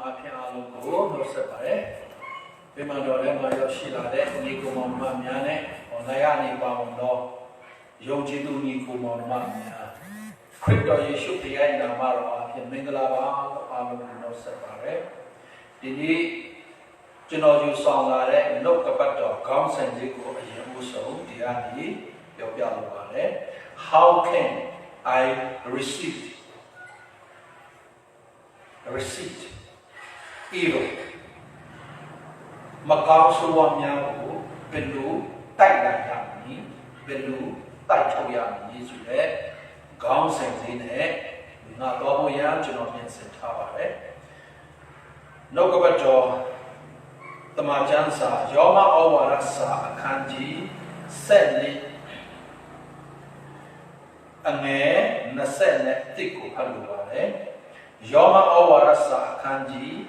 Apian Aluko, no separate. Pimadore, my Yoshila, Nico Mammiane, or Nayani Baundo, Yojidu Nico Mamma. Crypto Yeshu Piana Maro, Apian Mingalaba, Alu, no separate. Did Genoju song like no capato, comes and Zico, Yamuso, Diani, Yopialubare. How can I receive evil? Macau Suwamya, Belu, Taiyami, Belu, Taitoyami, Zule, Gong Senzine, not Loboyan, Genovian Centaure. No capato. Tamajansa, Yoma Owarasa, Kanji, Sedli, Ane, Nasene, Tiku, Haluare, Yoma Owarasa, Kanji,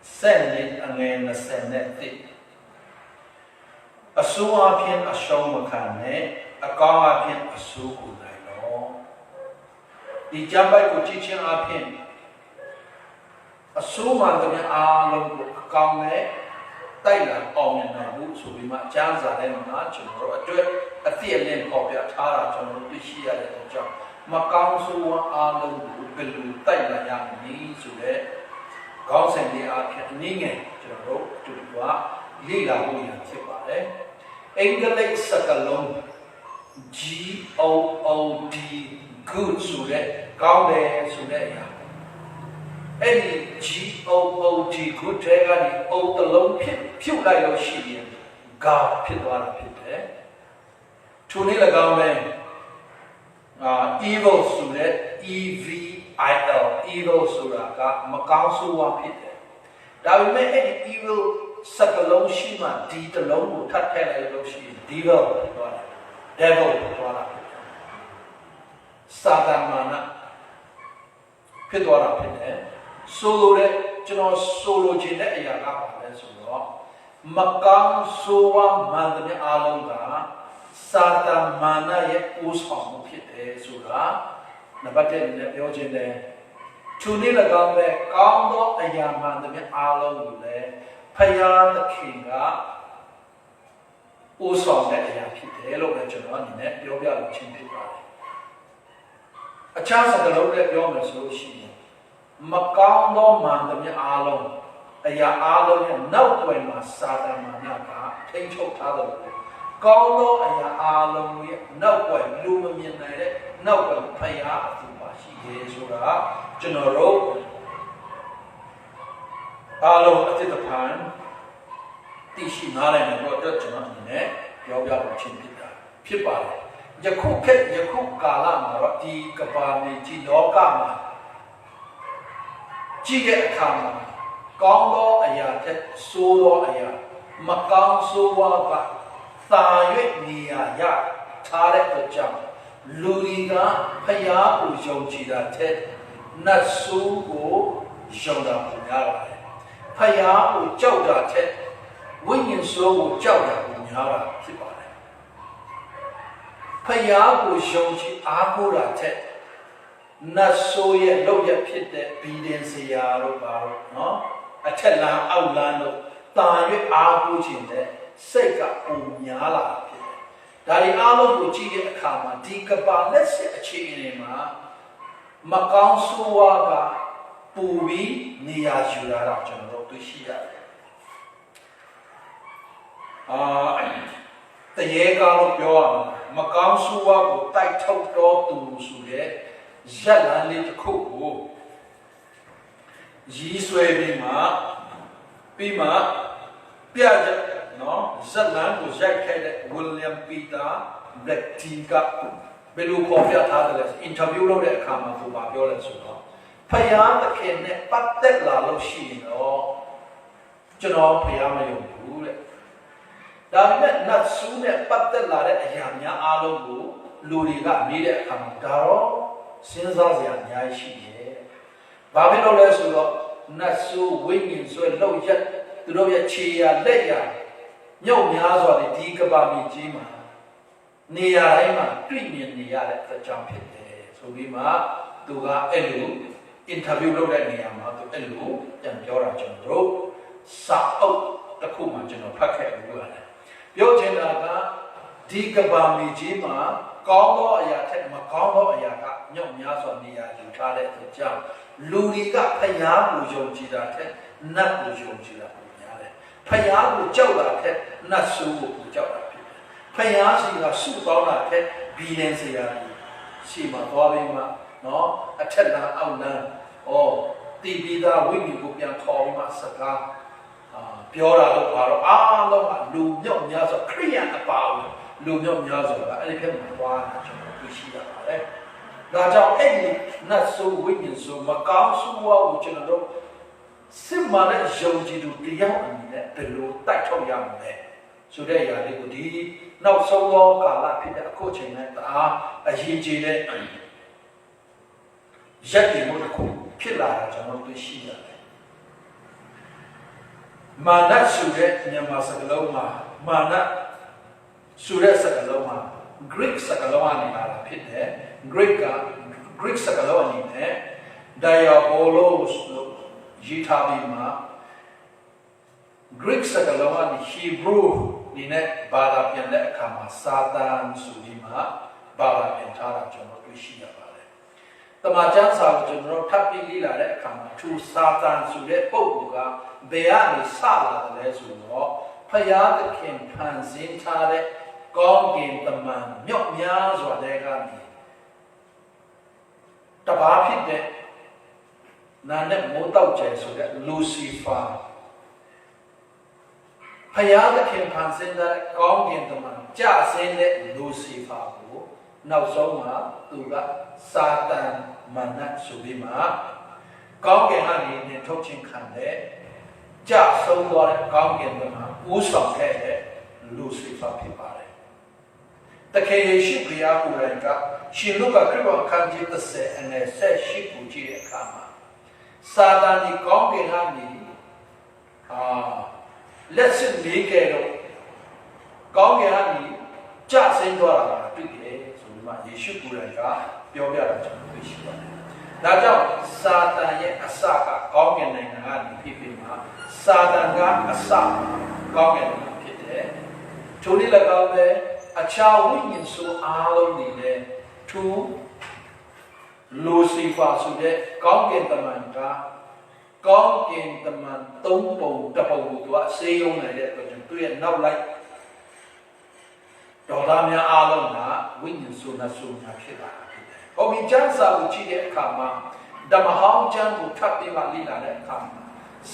Sedli, Ane, Nasene, Tik. A Suapian, a Shomakane, a Gamapian, a Suku, Nailo. The Jambai Kuchichin Apian, a Suman, the Alum, Kame. Thailand, all in my boots, so we might chance at them much, or a theatre copy at Tara, John, the Shia, and John. Macau, so one island will do Thailand, young me, so that Gauss and the Arcaning, General, to the Gua, Lila, William Tipare, Engelake Sakalon, GOOD, good, so that Gaude, so that. Any GOOD good dragon, old alone pit, pew like Ocean, God pit one pit. Tunilla Gaume, evil suret, EVIL, evil suraka, Macau one pit. That will make any evil Sakalon Shima, D the low, Tatel Ocean, devil, one pit. Sadamana, pit one pit. Solo, solo Gene Yaga, Macau Soa Mandane Alonga, Sata Mana yet Usam Pite Sura, Nabate Yogene, Tunilla Gambe, Gando Ayamandame Alongule, Payan the Kinga, Usam Yapite, Elo Regional, Yobia Chimpipa. A chance of the low Yoga Solution. Macau no mandam alone. Aya alone no way masada manaka, Tencho Tado. Gauno aya alone no way, Lumian, no way, Paya, Tubashi, Yesura, General Alone at the pan. Tishi Nalan and water Janine, Yoga Chimpita, Pipa, Yakuk, Yakuk Galama, Ti Kabami, Tidokama. Jiga Kama, Gongo Aya, Solo Aya, Macau Soa, Thaye Nia Ya, Tare Jam, Ludiga, Paya Ujojida Ted, Natsugo, Joda Punyara, Paya Ujoda Ted, Wingin So Joda Punyara, Kibane. Paya Ujoji Agura Ted. Not so yet, look at pit that obedience, no? A tell now outland, Tanya Abuchin there, Seka Unyala. Dari Alo Buchi Kama, Dikaba, let's say a chinima, Macau Suaga, Pubi, Nia Jura, General to Shia. The Yega of Yoa, Macau Suago, Tai Toto to Sude. Jalan lit kuku, Jiswe Bima, Piaja, no, Jalan was Jack William Peter, Black Tika, Belu Coffee Tadles, interview of the Kama to Babiola Suno. Payan the Kenne, but that Lalo Shi, no, General Payama Yulu. That meant not sooner, but the Lada Yamya Alobu, Luriga, Mide Kamdaro. Since I was young, she Babylon not so winging, so low yet, the low chia, leya, no Miazo, the Dikabami Jima, Nia Ema, 3 million Nia, the jumping. So we ma, Duga Elu, interview လုပ်တဲ့နေရာမှာသူအဲ့လိုပြန်ပြောတာကျွန်တော်တို့စာအုပ်တစ်ခုမှကျွန်တော်ဖတ်ခဲ့လို့ရတယ်ပြောချင်တာကဒီကဘာမီကြီးမှာကောင်းသောအရာထက်မကောင်းသောအရာကမြောက်များစွာနေရာယူထားတဲ့အကြောင်းလူတွေကဖျားကိုယုံကြည်တာထက်နတ်ကိုယုံကြည်တာပိုများတယ်ဖျားကိုကြောက်တာထက်နတ်ဆိုးကိုကြောက်တာဖြစ်တယ်ဖျားစီကစုပေါင်းတာထက်ဘီလန်စီယာရှိမှသွားပြီးမှနော်အထက်လမ်းအောက်လမ်းတီးပြီးသားဝိညာဉ်ကိုပြန်ခေါ်ပြီးမှစကားပြောတာတော့ဘာလို့အားလုံးကလူမြောက်များစွာခရိယန်အပါဝင်လူမြောက်များစွာကအဲ့ဒီဖက်မှာသွားတာကျွန်တော်သိရှိရပါတယ်ဒါကြောင့်အဲ့ဒီနတ်ဆိုးဝိညာဉ်ဆိုးမကောင်းဆိုးဝါးကိုကျွန်တော်တို့စစ်မှန်တဲ့ယုံကြည်သူတရားအနေနဲ့ဘယ်လိုတိုက်ထုတ်ရမလဲဆိုတဲ့အရာလေးကိုဒီနောက်ဆုံးသောကာလဖြစ်တဲ့အခုချိန်နဲ့တအားအရေးကြီးတဲ့ရက်တည်မှုတစ်ခုဖြစ်လာတာကျွန်တော်သိရှိရတယ်မာနဆိုတဲ့မြန်မာစကားလုံးမှာမာနဆိုတဲ့စကားလုံးမှာ Greek စကားလုံးအနေနဲ့ဖြစ်တယ် Greek စကားလုံးအနေနဲ့ diabolos လို့ရေးထားပြီးမှ Greek စကားလုံးကနေ Hebrew နဲ့ဘာသာပြန်တဲ့အခါမှာစာတန်ဆိုပြီးမှဘာသာပြန်ထားတာကျွန်တော်တွေ့ရှိရပါတယ်။တမန်ကျမ်းစာကိုကျွန်တော်ထပ်ပြီးလေ့လာတဲ့အခါမှာသူစာတန်ဆိုတဲ့ပုဂ္ဂိုလ်ကဘယ်ကနေစလာတယ်လဲဆိုတော့ဖယားသခင်ဖန်ဆင်းထားတဲ့ကောင်းကင်တမန်မြောက်များစွာတဲ့ကနေတပါးဖြစ်တဲ့နာနဲ့မိုးတောက်ကျဲဆိုတဲ့လူစီဖာဖယားသခင်ဖန်ဆင်းတဲ့ကောင်းကင်တမန်ကြဆင်းတဲ့လူစီဖာကိုနောက်ဆုံးမှာသူကစာတန်မနတ်ဆိုပြီးမှကောင်းကင်ကနေနေထုတ်ခြင်းခံတဲ့ကြဆုံးသွားတဲ့ကောင်းကင်တမန်ဦးဆောင်ခဲ့တဲ့လူစီဖာဖြစ်ပါတယ်တကယ်ရှိခရီးကိုယ်တိုင်ကရှင်လုကာခရစ်တော်အခန်းကြီး30အငယ်18ကိုကြည့်တဲ့အခါမှာစာတန်ဒီကောင်းကင်ကနေလက်စစ်လေးကဲတော့ကောင်းကင်ကနေကြဆင်းသွားတာတွေ့တယ်ဆိုပြီးမှယေရှုကိုယ်တိုင်ကပြောပြတာကျွန်တော်သိရှိပါတယ်။ဒါကြောင့်စာတန်ရဲ့အစကကောင်းကင်နိုင်ငံကနေဖြစ်ပြီးမှစာတန်ကအစကောင်းကင်နိုင်ငံဖြစ်တယ်။ထိုနည်း၎င်းပဲအခြားဝိညာဉ်ဆိုအားလုံးတွေလည်းသူလူစီဖာဆိုတဲ့ကောင်းကင်တမန်ကကောင်းကင်တမန်သုံးပုံတစ်ပုံကိုသူကစေယုံနေတဲ့အတွက်ကြောင့်သူရဲ့နောက်လိုက်ဒေါ်လာများအားလုံးကဝိညာဉ်ဆိုနှဆိုများဖြစ်လာတာဖြစ်တယ်။ဟောဒီကျမ်းစာကိုကြည့်တဲ့အခါမှာဓမ္မဟောင်းကျမ်းကိုထပ်ပြီးမှလေ့လာတဲ့အခါမှာ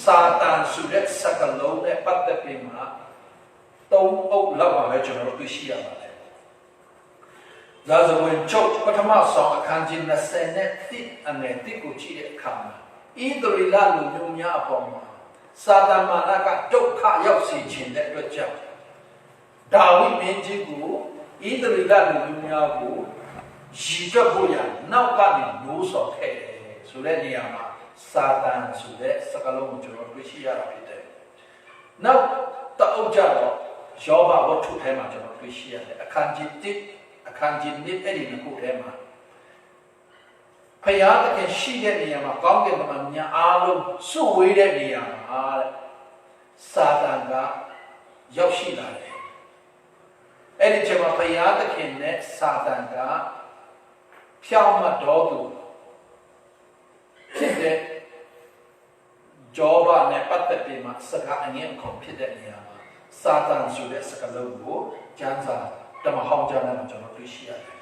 စာတန်ဆိုတဲ့စကားလုံးနဲ့ပတ်သက်ပြီးမှသုံးအုပ်လောက်ပါပဲကျွန်တော်တို့သိရှိရပါတယ်။ဒါဆိုရင်ချုပ်ပထမဆုံးအခန်းကြီး20အငယ်1ကိုကြည့်တဲ့အခါမှာဣသရေလလူမျိုးများအပေါ်မှာစာတန်မာနကဒုက္ခရောက်စေခြင်းတဲ့အတွက်ကြောင့်ဒါဝိမင်းကြီးကိုဣသရေလလူမျိုးများကိုရည်တွက်ဖို့ရနောက်ကနေလို့ဆော်ခဲ့တယ်ဆိုတဲ့နေရာမှာစာတန်ဆိုတဲ့စကားလုံးကိုကျွန်တော်တွေ့ရှိရတာဖြစ်တယ်။နောက်တအုပ်ကြတော့ယောဘဝတ္ထုထဲမှာကျွန်တော်တွေ့ရှိရတယ်အခန်းကြီး1အခန်းကြီး2အဲ့ဒီနှစ်ခုထဲမှာဖယားသခင်ရှိတဲ့နေရာမှာကောင်းကင်ဘုံများအားလုံးစုဝေးတဲ့နေရာမှာစာတန်ကရောက်ရှိလာတယ်အဲ့ဒီချိန်မှာဖယားသခင်နဲ့စာတန်ကဖြောင်းမတော်သူဖြစ်တဲ့ဂျောဘနဲ့ပတ်သက်ပြီးမှစကားအငြင်းအခုံဖြစ်တဲ့နေရာမှာစာတန်ဆိုတဲ့စကားလုံးကိုကျမ်းစာဓမ္မဟောင်းကျမ်းထဲမှာကျွန်တော်တွေ့ရှိရတယ်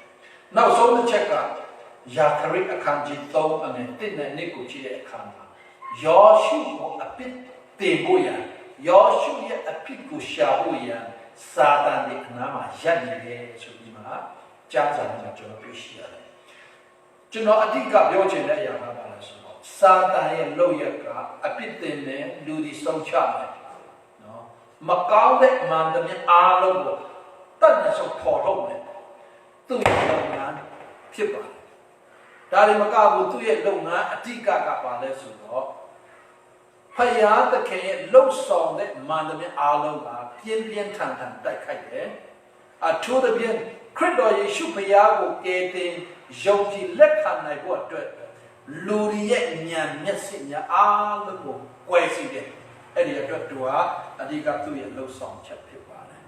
နောက်ဆုံးတစ်ချက်ကယာခရစ်အခန်းကြီး3အငယ်1နဲ့2ကိုကြည့်တဲ့အခါမှာယောရှုကိုအပြစ်တင်ဖို့ရန်ယောရှုရဲ့အပြစ်ကိုရှာဖို့ရန်စာတန်ရဲ့အနားမှာရပ်နေတယ်ဆိုပြီးမှကျမ်းစာမှာကျွန်တော်တွေ့ရှိရတယ်ကျွန်တော်အဓိကပြောချင်တဲ့အရာကဘာလဲဆိုတော့စာတန်ရဲ့လုပ်ရက်ကအပြစ်တင်တဲ့လူဒီဆုံးချမယ်နော်မကောင်းတဲ့မှန်တဲ့အားလုံးကိုတတ်နဲ့ဆုံးပေါ်ထုတ်မယ်သူ့ရဲ့လုပ်ငန်းဖြစ်ပါတယ်ဒါလည်းမကဘူးသူ့ရဲ့လုပ်ငန်းအဓိကကပါလဲဆိုတော့ဖယားသခင်ရဲ့လှုပ်ဆောင်တဲ့မှန်တဲ့အားလုံးကပြင်းပြင်းထန်ထန်တိုက်ခိုက်တယ်အထူးသဖြင့်ခရစ်တော်ယေရှုဖယားကိုကယ်တင်ယုံကြည်လက်ခံနိုင်ဖို့အတွက် လူတွေရဲ့ဉာဏ်မျက်စိများအားလုံးကိုကွဲစီတယ်အဲ့ဒီအတွက်သူဟာအဓိကသူ့ရဲ့လှုပ်ဆောင်ချက်ဖြစ်ပါတယ်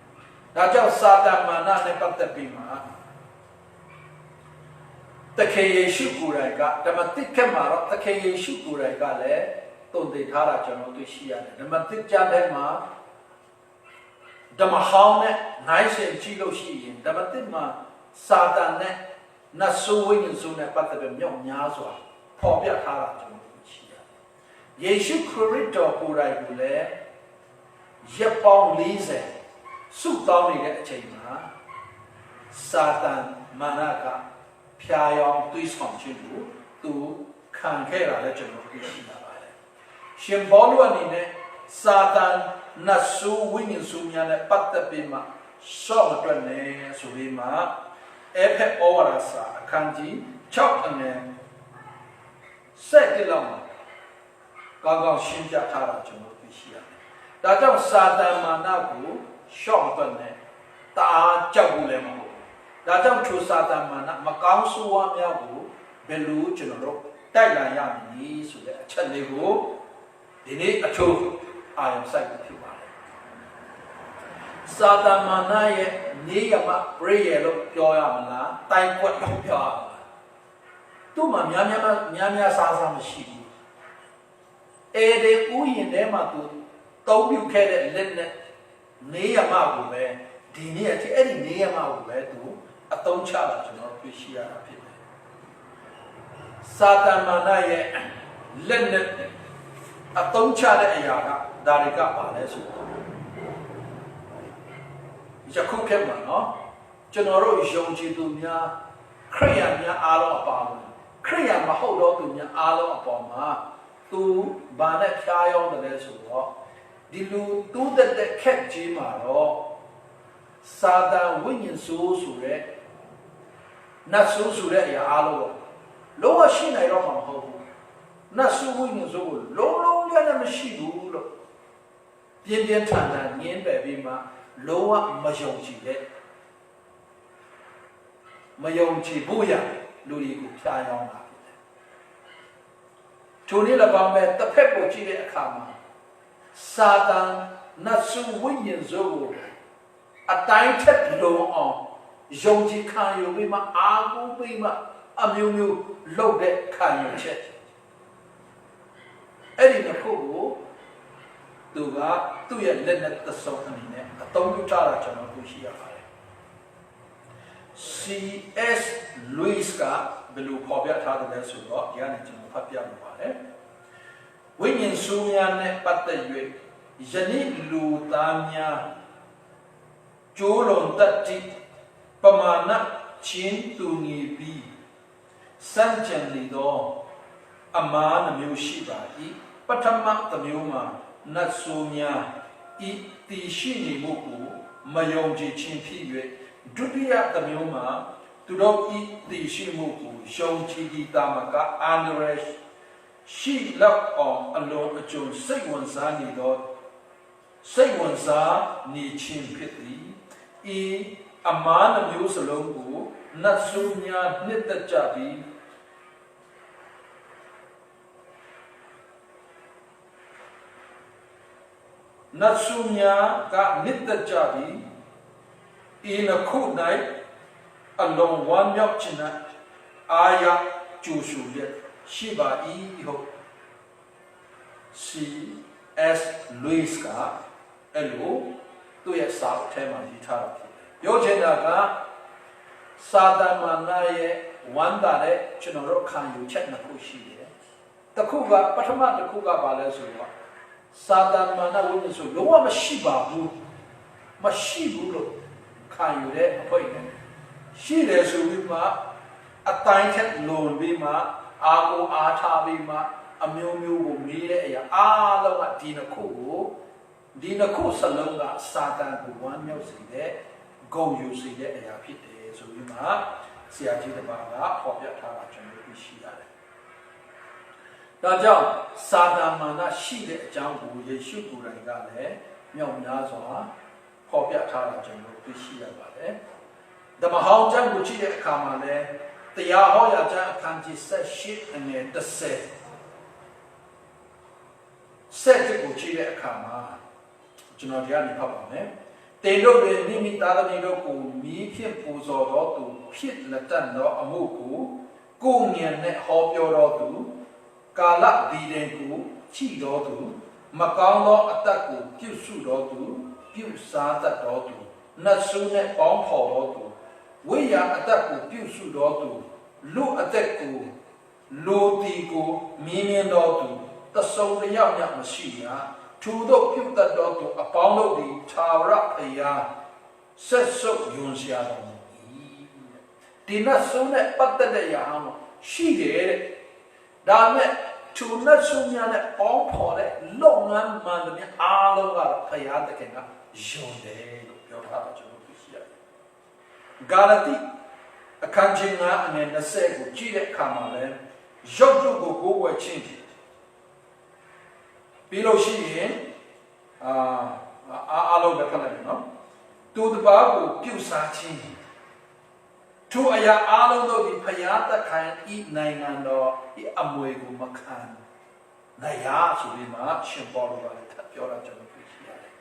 ဒါကြောင့်စာတန်မာနနဲ့ပတ်သက်ပြီးမှတခင်ယေရှုကိုယ်တိုင်ကဓမ္မသစ်ခက်မှာတော့တခင်ယေရှုကိုယ်တိုင်ကလည်းတုံ့တင်ထားတာကျွန်တော်တွေ့ရှိရတယ်ဓမ္မသစ်ကျမ်းထဲမှာဓမ္မဟောင်းနဲ့နိုင်ရှင်ကြည့်လို့ရှိရင်ဓမ္မသစ်မှာစာတန်နဲ့နတ်ဆိုးဝိညာဉ်ဆိုးနဲ့ပတ်သက်ပြီးမြောက်များစွာပေါ်ပြထားတာကျွန်တော်တွေ့ရှိရတယ်ယေရှုခရစ်တော်ကိုယ်တိုင်ကိုလည်းရက်ပေါင်း40ဆုတောင်းနေတဲ့အချိန်မှာစာတန်မာနကဖျားယောင်းသွေးဆောင်ခြင်းကိုသူခံခဲ့တာလည်းကျွန်တော်တွေ့ရှိရပါတယ်ရှင်ဘောလူအနေနဲ့စာတန်နတ်ဆိုးဝိညာဉ်ဆိုးများနဲ့ပတ်သက်ပြီးမှရှော့မတွက်နဲ့ဆိုပြီးမှအဖက်ဩဝါဒစာအခန်းကြီး6အငယ်7လောက်မှာကောင်းကောင်းရှင်းပြထားတာကျွန်တော်တွေ့ရှိရတယ်။ဒါကြောင့်စာတန်မာနကိုရှော့မတွက်နဲ့တအားကြောက်ဘူးလည်းမဟုတ်ဘူး။ဒါကြောင့်ချိုစာတန်မာနမကောင်းဆိုးဝါးများကိုဘယ်လိုကျွန်တော်တို့တိုက်လာရမလဲဆိုတဲ့အချက်လေးကိုဒီနေ့အချို့အာရုံစိုက်ဖြစ်ပါတယ်။စာတန်မာနရဲ့နေရမပရိယေလို့ပြောရမလားတိုင်ကွက်လို့ပြောရမလားသူ့မှာများစားမရှိဘူးအဲ့ဒီဥယျာဉ်ထဲမှာသူတုံးပြုတ်ခဲ့တဲ့လက်နဲ့နေရမကိုပဲဒီနေ့အထိအဲ့ဒီနေရမကိုပဲသူအသုံးချတာကျွန်တော်တွေ့ရှိရတာဖြစ်တယ်စာတန်မာနရဲ့လက်နဲ့အသုံးချတဲ့အရာကဒါတွေကပါလဲဆိုတော့ယခုခေတ်မှာနော်ကျွန်တော်တို့ယုံကြည်သူများခရိယာများအားလုံးအပါအဝင်ခရိယာမဟုတ်တော့သူများအားလုံးအပေါ်မှာသူဘာနဲ့ဖျားယောင်းတယ်လဲဆိုတော့ဒီလူတူးတဲ့ခက်ကြီးမှာတော့စာတန်ဝိညာဉ်ဆိုးဆိုတဲ့နတ်ဆိုးဆိုတဲ့အရာအားလုံးလုံးဝရှိနိုင်တော့မှာမဟုတ်ဘူးနတ်ဆိုးဝိညာဉ်ဆိုးကိုလုံးလည်းမရှိဘူးလို့ပြင်းပြင်းထန်ထန်ညင်းပယ်ပြီးမှလုံးဝမယုံကြည်တဲ့မယုံကြည်ဖို့ရလူတွေကိုဖျားယောင်းတာဖြစ်တယ်။ထိုနည်း၎င်းပဲတစ်ဖက်ကိုကြည့်တဲ့အခါမှာစာတန်နတ်ဆုဝိညာဉ်ဆိုးကိုအတိုင်းထက်လုံးအောင်ယုံကြည်ခံယူပြီးမှအာကိုပြီးမှအမျိုးမျိုးလုပ်တဲ့ခံယူချက်အဲ့ဒီတစ်ခုကိုသူကသူ့ရဲ့လက်နဲ့သစုံအနေနဲ့အသုံးပြုထားတာကျွန်တော်တွေ့ရှိရပါတယ် C.S. Lewis ကဘယ်လိုဖော်ပြထားတယ်လဲဆိုတော့ဒီကနေကျွန်တော်ဖတ်ပြမှာပါတယ်ဝိညာဉ်ဆိုးများနဲ့ပတ်သက်၍ယနေ့လူသားများကျိုးလွန်တတ်သည့်ပမာဏချင်းတူညီပြီးစံကြံနေသောအမားနှမျိုးရှိပါ၏ပထမတစ်မျိုးမှာနတ်ဆိုးများဤတည်ရှိနေမှုကိုမယုံကြည်ခြင်းဖြစ်၍ဒုတိယတစ်မျိုးမှာသူတို့ဤတည်ရှိမှုကိုယုံကြည်သည့်တာမကအန္တရာယ်ရှိလောက်အောင်အလုံးအကျုံစိတ်ဝင်စားနေသောစိတ်ဝင်စားနေခြင်းဖြစ်သည်ဤအမားနှမျိုးစလုံးကိုနတ်ဆိုးများနှစ်သက်ကြပြီးနတ်ဆုများကနှစ်သက်ကြပြီးဤနှစ်ခု၌အလုံးဝမ်းမြောက်ခြင်းနဲ့အာရကျူရှုရရှိပါ၏ဟုတ် C.S. Lewis ကအဲ့လိုသူ့ရဲ့စာအုပ်ထဲမှာရေးထားတာဖြစ်တယ်ပြောချင်တာကစာတန်မာနရဲ့ဝမ်းသာတဲ့ကျွန်တော်တို့ခံယူချက်နှစ်ခုရှိတယ်တစ်ခုကပထမတစ်ခုကဘာလဲဆိုတော့စာတန်မာနဝိညာဉ်ဆိုလုံးဝမရှိပါဘူးမရှိဘူးလို့ခံယူတဲ့အဖွင့်နဲ့ရှိတယ်ဆိုပြီးမှအတိုင်းထက်လွန်ပြီးမှအာကိုအားထားပြီးမှအမျိုးမျိုးကိုမေးတဲ့အရာအားလုံးကဒီနှစ်ခုစလုံးကစာတန်ကိုဝမ်းမြောက်စေတဲ့ဂုဏ်ယူစေတဲ့အရာဖြစ်တယ်ဆိုပြီးမှဆရာကြီးတစ်ပါးကဖော်ပြထားတာကျွန်တော်သိရှိရတယ်။ဒါကြောင့်စာတန်မာနရှိတဲ့အကြောင်းကိုယေရှုကိုယ်တိုင်ကလည်းမြောက်များစွာဖော်ပြထားတာကျွန်တော်သိရှိရပါတယ်။ဓမ္မဟောင်းကျမ်းကိုကြည့်တဲ့အခါမှာလည်း တရားဟောရာကျမ်းအခန်းကြီး18အငယ်10ဆက်ကိုကြည့်တဲ့အခါမှာကျွန်တော်ဒီကနေဖတ်ပါမယ်တင်တို့တွင်မိမိသားသမီးတို့ကိုမိဖြင့်ပူဇော်တော်သူဖြစ်လက်တတ်သောအမှုကိုကိုယ်ဉာဏ်နဲ့ဟောပြောတော်သူကာလဒီရင်ကိုချိတော်သူမကောင်းသောအသက်ကိုပြုစုတော်သူပြုစားတတ်တော်သူနတ်ဆုနဲ့ပေါင်းဖော်တော်သူဝိညာဉ်အသက်ကိုပြုစုတော်သူလူအသက်ကိုလူတီကိုမြင်မြင်တော်သူတဆုံတယောက်မျှမရှိရာသူတို့ပြုတတ်တော်သူအပေါင်းတို့သည်သာဝရဖရာဆက်ဆုပ်ယွန်ရှာတော်မူ၏ဒီနတ်ဆုနဲ့ပတ်သက်တဲ့ရာဟောရှိတယ်တဲ့ဒါမဲ့သူနတ်ဆုများနဲ့ပေါင်းဖော်တဲ့လုပ်ငန်းမှန်တဲ့အားလုံးကတော့ဖရာတခင်ကယွန်တယ်လို့ပြောထားတာကျွန်တော်သိရတယ်ဂါလတိအခန်းကြီး9အငယ်20ကိုကြည့်တဲ့အခါမှာလည်းရုပ်တုကိုကိုးကွယ်ခြင်းပြီးလို့ရှိရင်အားလုံးပဲခက်လိုက်ပြီနော်သူတစ်ပါးကိုပြုစားခြင်းသူအရာအားလုံးတို့ဒီဖယားတခိုင်ဤနိုင်ငံတော်ဤအမွေကိုမခံနိုင်ရဆိုပြီးမှရှင်ပေါလုကလည်းပြောတာကျွန်တော်သိရတယ်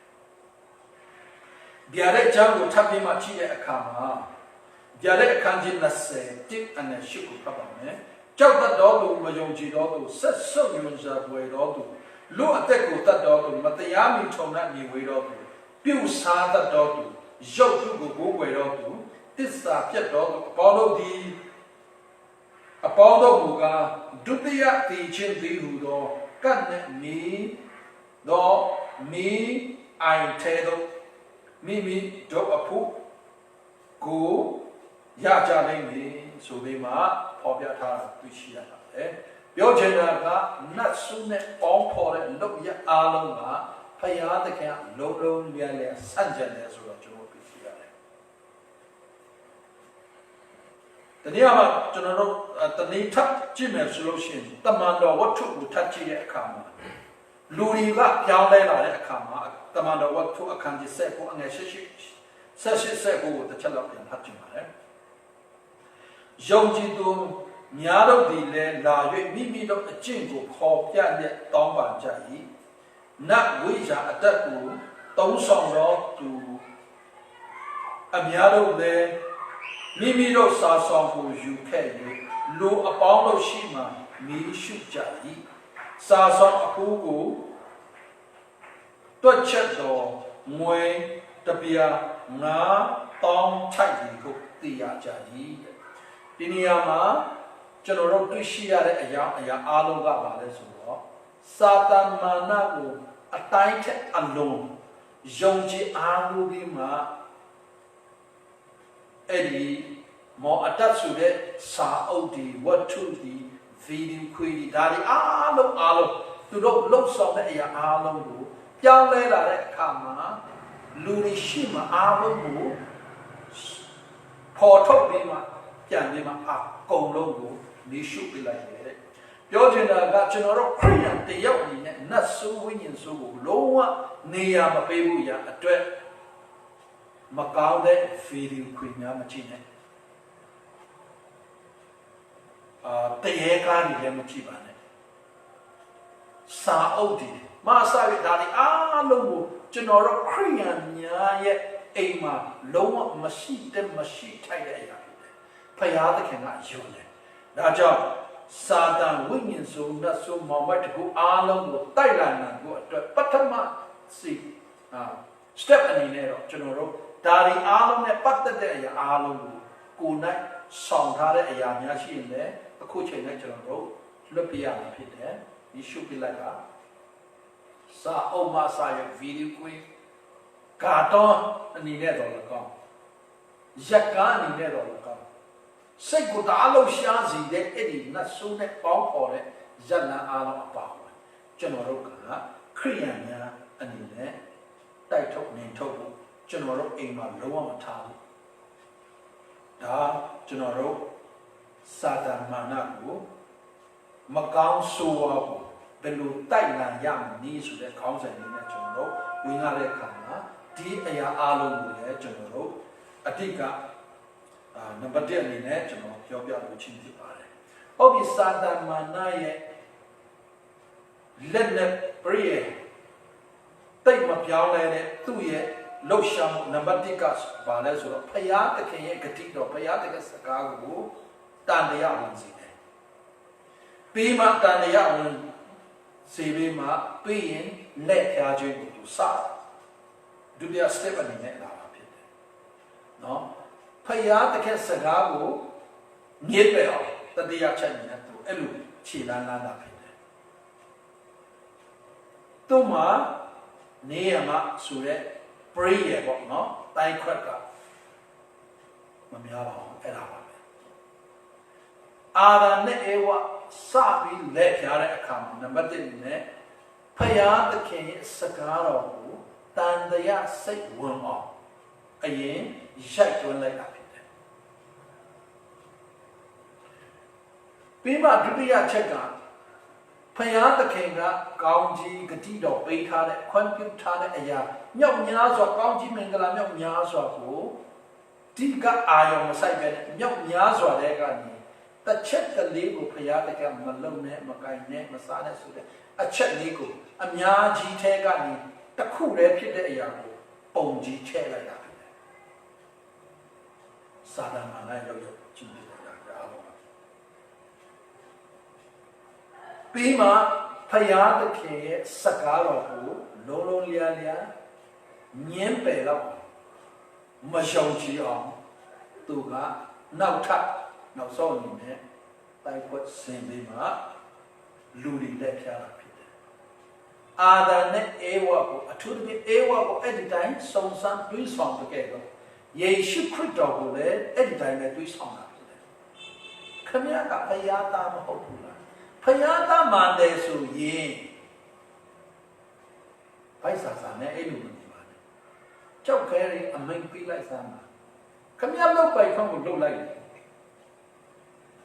ဗျာဒိတ်ချောင်းကိုထပ်ပြီးမှကြည့်တဲ့အခါမှာဗျာဒိတ်အခန်းကြီး20တစ်အနဲ့8ကိုဖတ်ပါမယ်ကြောက်တတ်တော်သူမယုံကြည်တော်သူဆက်ဆုပ်ယွန်စားပွေတော်သူလူအသက်ကိုတတ်တော်သူမတရားမီထုံနဲ့မြေဝေတော်သူပြုစားတတ်တော်သူရုပ်ထုကိုကိုးကွယ်တော်သူတစ္ဆာပြတ်တော်သူအပေါင်းတို့သည်အပေါင်းတို့မူကားဒုတိယတည်ခြင်းသည်ဟူသောကတ်နဲ့မီသောမီအိုင်ထဲသောမိမိတို့အဖို့ကိုရကြလိမ့်မည်ဆိုပြီးမှဖော်ပြထားတာတွေ့ရှိရပါတယ်ပြောချင်တာကနတ်ဆုနဲ့ပေါင်းဖော်တဲ့လုပ်ရအားလုံးကဖယားသခင်လုံးလုံးလျက်လျက်ဆန့်ကျင်တယ်ဆိုတော့ကျွန်တော်သိရတယ်။ဒီနေ့မှာကျွန်တော်တို့တနေ့ထပ်ကြည့်မယ်ဆိုလို့ရှိရင်တမန်တော်ဝတ္ထုကိုထပ်ကြည့်တဲ့အခါမှာလူတွေကပြောင်းလဲလာတဲ့အခါမှာတမန်တော်ဝတ္ထုအခန်းကြီး7ကိုအငယ်8ကိုတစ်ချက်လောက်ပြန်ဖတ်ကြည့်ပါမယ်။ယုံကြည်သူများတို့သည်လည်းလာ၍မိမိတို့အကျင့်ကိုခေါ်ပြတဲ့တောင်းပန်ကြ၏နတ်ဝိဇာအတက်ကိုသုံးဆောင်တော်သူအများတို့လည်းမိမိတို့စာဆောင်ကိုယူခဲ့၍လူအပေါင်းတို့ရှိမှမီးရှုကြ၏စာဆောင်အဖိုးကိုတွက်ချက်တော်ငွေတပြား9တောင်းထိုက်သည်ကိုသိရကြ၏ဒီနေရာမှာကျွန်တော်တို့တွေ့ရှိရတဲ့အရာအားလုံးကပါလဲဆိုတော့စာတန်မာနကိုအတိုင်းထက်အလုံးယုံကြည်အားကိုဒီမှာအဲ့ဒီမောအတတ်ဆိုတဲ့စာအုပ်ဒီဝတ္ထုဒီဗီဒီယိုခွေဒီဒါတွေအားလုံးသူတို့လှုပ်ဆောင်တဲ့အရာအားလုံးကိုပြောင်းလဲလာတဲ့အခါမှာလူတွေရှိမှအားလုံးကိုပေါ်ထုတ်ပြီးမှပြန်ပြီးမှအကုန်လုံးကိုမီးရှုပြလိုက်တယ်ပြောချင်တာကကျွန်တော်တို့ခရိယန်တယောက်အနေနဲ့နတ်ဆိုးဝိညာဉ်ဆိုးကိုလုံးဝနေရာမပေးဘူးရအတွက်မကောင်းတဲ့ဗီဒီယိုခွေများမကြည့်နဲ့တရေကားတွေလည်းမကြည့်ပါနဲ့စာအုပ်တွေမဆာရဒါတွေအားလုံးကိုကျွန်တော်တို့ခရိယန်များရဲ့အိမ်မှာလုံးဝမရှိထိုက်တဲ့အရာတွေဖယားသခင်ကယုံတယ်ဒါကြောင့်စာတန်ဝိညာဉ်ဆိုနတ်ဆိုမောင်မတ်ကိုအားလုံးကိုတိုက်လာနိုင်ဖို့အတွက်ပထမstep အနေနဲ့တော့ကျွန်တော်တို့ဒါတွေအားလုံးနဲ့ပတ်သက်တဲ့အရာအားလုံးကိုနိုင်ဆောင်ထားတဲ့အရာများရှိရင်လည်းအခုချိန်နဲ့ကျွန်တော်တို့လွတ်ပြရမှာဖြစ်တယ်ဒီရှုပြလိုက်ကစာအုပ်မှာစာရဲ့ဗီဒီယိုခွေကာတွန်းအနေနဲ့တော့လည်းကောင်းရက်ကားအနေနဲ့တော့လည်းကောင်းစိတ်ကိုတအားလို့ရှားစီတဲ့အဲ့ဒီနတ်ဆိုးနဲ့ပေါင်းဖော်တဲ့ဇက်လန်အားလုံးအပါဝင်ကျွန်တော်တို့ကခရိယန်များအနေနဲ့တိုက်ထုတ်နေထုတ်ဖို့ကျွန်တော်တို့အိမ်မှာလုံးဝမထားဘူးဒါကျွန်တော်တို့စာတန်မာနကိုမကောင်းဆိုးဝါးကိုဘယ်လိုတိုက်နိုင်ရမလဲဆိုတဲ့ခေါင်းစဉ်လေးနဲ့ကျွန်တော်တို့ဝင်ရတဲ့အခါမှာဒီအရာအားလုံးကိုလည်းကျွန်တော်တို့အတိတ်က နံပါတ်1အနေနဲ့ကျွန်တော်ပြောပြလို့ချင်းဖြစ်ပါတယ်ဟုတ်ပြီစာတန်မာနရဲ့လက်နဲ့ပရိယေတိတ်မပြောင်းလဲတဲ့သူ့ရဲ့လှုပ်ရှားမှုနံပါတ်1ကဘာလဲဆိုတော့ဖယားသခင်ရဲ့ဂတိတော်ဖယားသခင်စကားကိုတန်တရားဝင်စေတယ်ပြီးမှတန်တရားဝင်စေပြီးမှပြီးရင်လက်ဖြားခြင်းကိုသူစဒုတိယ step အနေနဲ့လာတာဖြစ်တယ်နော်ဖယားသခင်စကားကိုမြစ်ပဲအောင်တတိယချက်အနေနဲ့သူအဲ့လိုခြေလန်းလာတာဖြစ်တယ်သူ့မှာနေရမှာဆိုရဲပရိယေပေါ့နော်တိုင်းခွက်ကမများပါဘူးအဲ့ဒါပါပဲအာရနဲ့အေဝစပြီးလက်ဖြားတဲ့အခါမှာနံပါတ်1နဲ့ဖယားသခင်ရဲ့စကားတော်ကိုတန်တရားစိတ်ဝင်အောင်အရင်ရိုက်တွန်းလိုက်တာဖြစ်တယ်ပြီးမှဒုတိယချက်ကဖယားသခင်ကကောင်းကြီးဂတိတော်ပေးထားတဲ့ခွင့်ပြုထားတဲ့အရာမြောက်များစွာကောင်းကြီးမင်္ဂလာမြောက်များစွာကိုဒီကအာယုံမဆိုင်ပဲမြောက်များစွာတဲ့ကနေတစ်ချက်ကလေးကိုဖယားသခင်မလုံနဲ့မကိုင်နဲ့မစားနဲ့ဆိုတဲ့အချက်လေးကိုအများကြီးထဲကနေတစ်ခုတည်းဖြစ်တဲ့အရာကိုပုံကြီးချဲ့လိုက်တာဖြစ်တယ်စာတန်မာနရောက်ရောက်ကျင့်နေတာအားလုံးပြီးမှဖယားသခင်ရဲ့စကားတော်ကိုလုံးလုံးလျားလျားညင်းပယ်တော့မရှုံချအောင်သူကနောက်ဆုံးအနေနဲ့တိုက်ခွက်ဆင်ပြီးမှလူတွေလက်ဖြားတာဖြစ်တယ်အာဒန်နဲ့အေဝါကိုအထူးသဖြင့်အေဝါကိုအဲ့ဒီတိုင်းစုံစမ်းတွေးဆောင်ကြခဲ့တော့ယေရှုခရစ်တော်ကိုလည်းအဲ့ဒီတိုင်းပဲတွေးဆောင်တာဖြစ်တယ်ခမရကဖယားသားမဟုတ်ဘူးလားဖယားသားမှန်တယ်ဆိုရင်ဘိုက်ဆာဆာနဲ့အဲ့လိုမနေပါနဲ့ကြောက်ခဲရင်အမိန်ပေးလိုက်စမ်းပါခမရလောက်ပိုက်ခေါင်းကိုလှုပ်လိုက်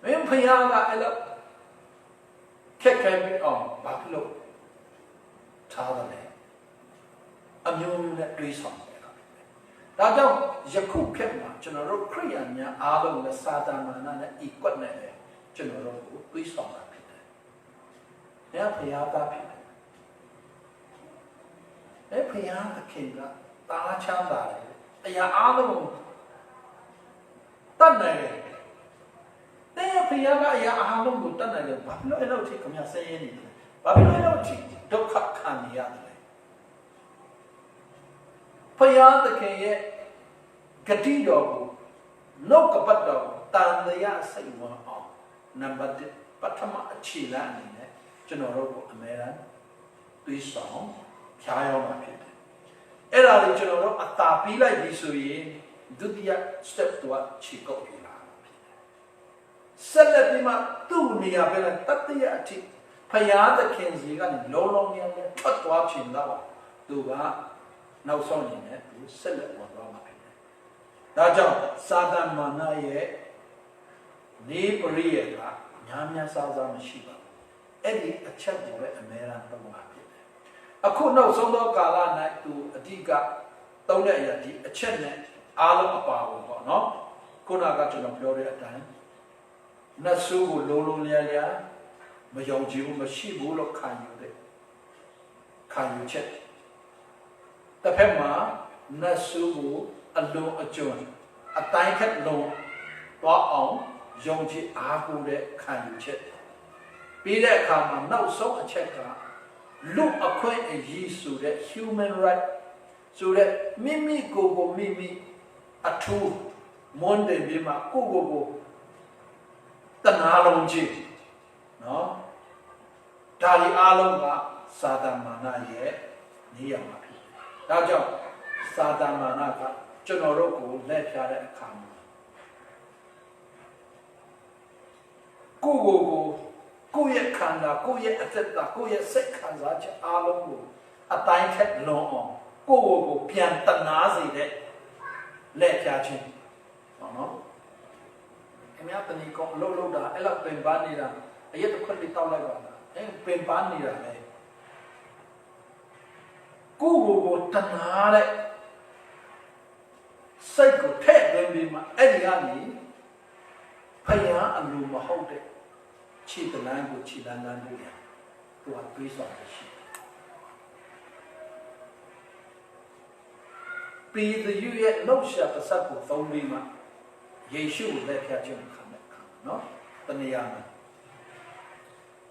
မင်းဖယားကအဲ့လိုခက်ခဲပြီးအောင်ဘာဖြစ်လို့ထားတယ်အမျိုးမျိုးနဲ့တွေးဆောင်နေတာဒါကြောင့်ယခုခေတ်မှာကျွန်တော်တို့ခရိယန်များအားလုံးနဲ့စာတန်မာနနဲ့ဤကွက်နဲ့ကျွန်တော်တို့ကိုတွေးဆောင်တာဖြစ်တယ်။ဒါဖယားသားဖြစ်တယ်။အဲ့ဖယားသခင်ကတားချမ်းသာတယ်။တရားအားလုံးတတ်နိုင်တယ်။တဲ့ဖယားကအရာအားလုံးကိုတတ်နိုင်တယ်။ဘာဖြစ်လို့အဲ့လိုထိခမဆဲရနေလဲ။ဘာဖြစ်လို့အဲ့လိုထိဒုက္ခခံနေရတယ်လဲ။ဖယားသခင်ရဲ့ဂတိတော်ကိုလောကပတ်တော်တန်တရားစိတ်ဝင်အောင်နံပါတ်1ပထမအခြေခံအနေနဲ့ကျွန်တော်တို့ကိုအများအားတွေးဆောင်ဖြားရောက်မှာဖြစ်တယ်။အဲ့ဒါကိုကျွန်တော်တို့အသာပြီးလိုက်ပြီဆိုရင်ဒုတိယ step တော့ခြေကုပ်ပြလာဖြစ်တယ်။ဆက်လက်ပြီးမှသူ့နေရာပဲတတိယအထိဖယားသခင်စီကနေလုံးလုံးများများထွက်သွားချင်တော့သူကနောက်ဆုံးနေနဲ့သူဆက်လက်ဝင်သွားမှာဖြစ်တယ်။ဒါကြောင့်စာတန်မာနရဲ့နေပရိယေကများများစားစားမရှိပါဘူး။အဲ့ဒီအချက်ကိုပဲအများအားသုံးပါဖြစ်တယ်။အခုနောက်ဆုံးသောကာလ၌သူအဓိကသုံးတဲ့အရာဒီအချက်နဲ့အားလုံးအပါဝင်ပေါ့နော်။ခုနကကျွန်တော်ပြောတဲ့အတိုင်းနတ်ဆိုးကိုလုံးလုံးလျားလျားမယုံကြည်ဘူးမရှိဘူးလို့ခံယူချက်တစ်ဖက်မှာနတ်ဆိုးကိုအလုံးအကျွန်းအတိုင်းခက်လုံးတော့အောင်ယုံကြည်အားကိုးတဲ့ခံယူချက်ပြီးတဲ့အခါမှာနောက်ဆုံးအချက်ကလူအခွင့်အရေးဆိုတဲ့ human right ဆိုတဲ့မိမိကိုယ်ကိုမိမိအထူးမွန်းတယ်ပြီးမှကိုယ်တနာလုံးချင်းနော်ဒါဒီအားလုံးကစာတန်မာနရဲ့နေရာမှာဖြစ်တယ်။ဒါကြောင့်စာတန်မာနကကျွန်တော်တို့ကိုလက်ဖြားတဲ့အခါမှာကိုယ့်ရဲ့ခန္ဓာကိုယ့်ရဲ့အသက်တာကိုယ့်ရဲ့စိတ်ခံစားချက်အားလုံးကိုအတိုင်းထက်လွန်အောင်ကိုပြန်တနာစေတဲ့လက်ဖြားခြင်းဟုတ်နော်။ခင်ဗျားတနည်းကောလှုပ်တာအဲ့လောက်ပင်ပန်းနေတာအရက်တစ်ခွက်လေးတောက်လိုက်ပါလားပင်ပန်းနေတာလေကိုတနာတဲ့စိတ်ကိုထည့်သွင်းပြီးမှအဲ့ဒီကနေ ဖယားအလိုမဟုတ်တဲ့ခြေတလန်းကိုခြေတန်းလန်းလို့ရသူကတွေးဆောင်ရရှိပေတယူရဲ့နှုတ်ရှာပစပ်ကိုသုံးပြီးမှယေရှုကိုလက်ဖြတ်ခြင်းခံတယ်နော်တနည်းအားဖြင့်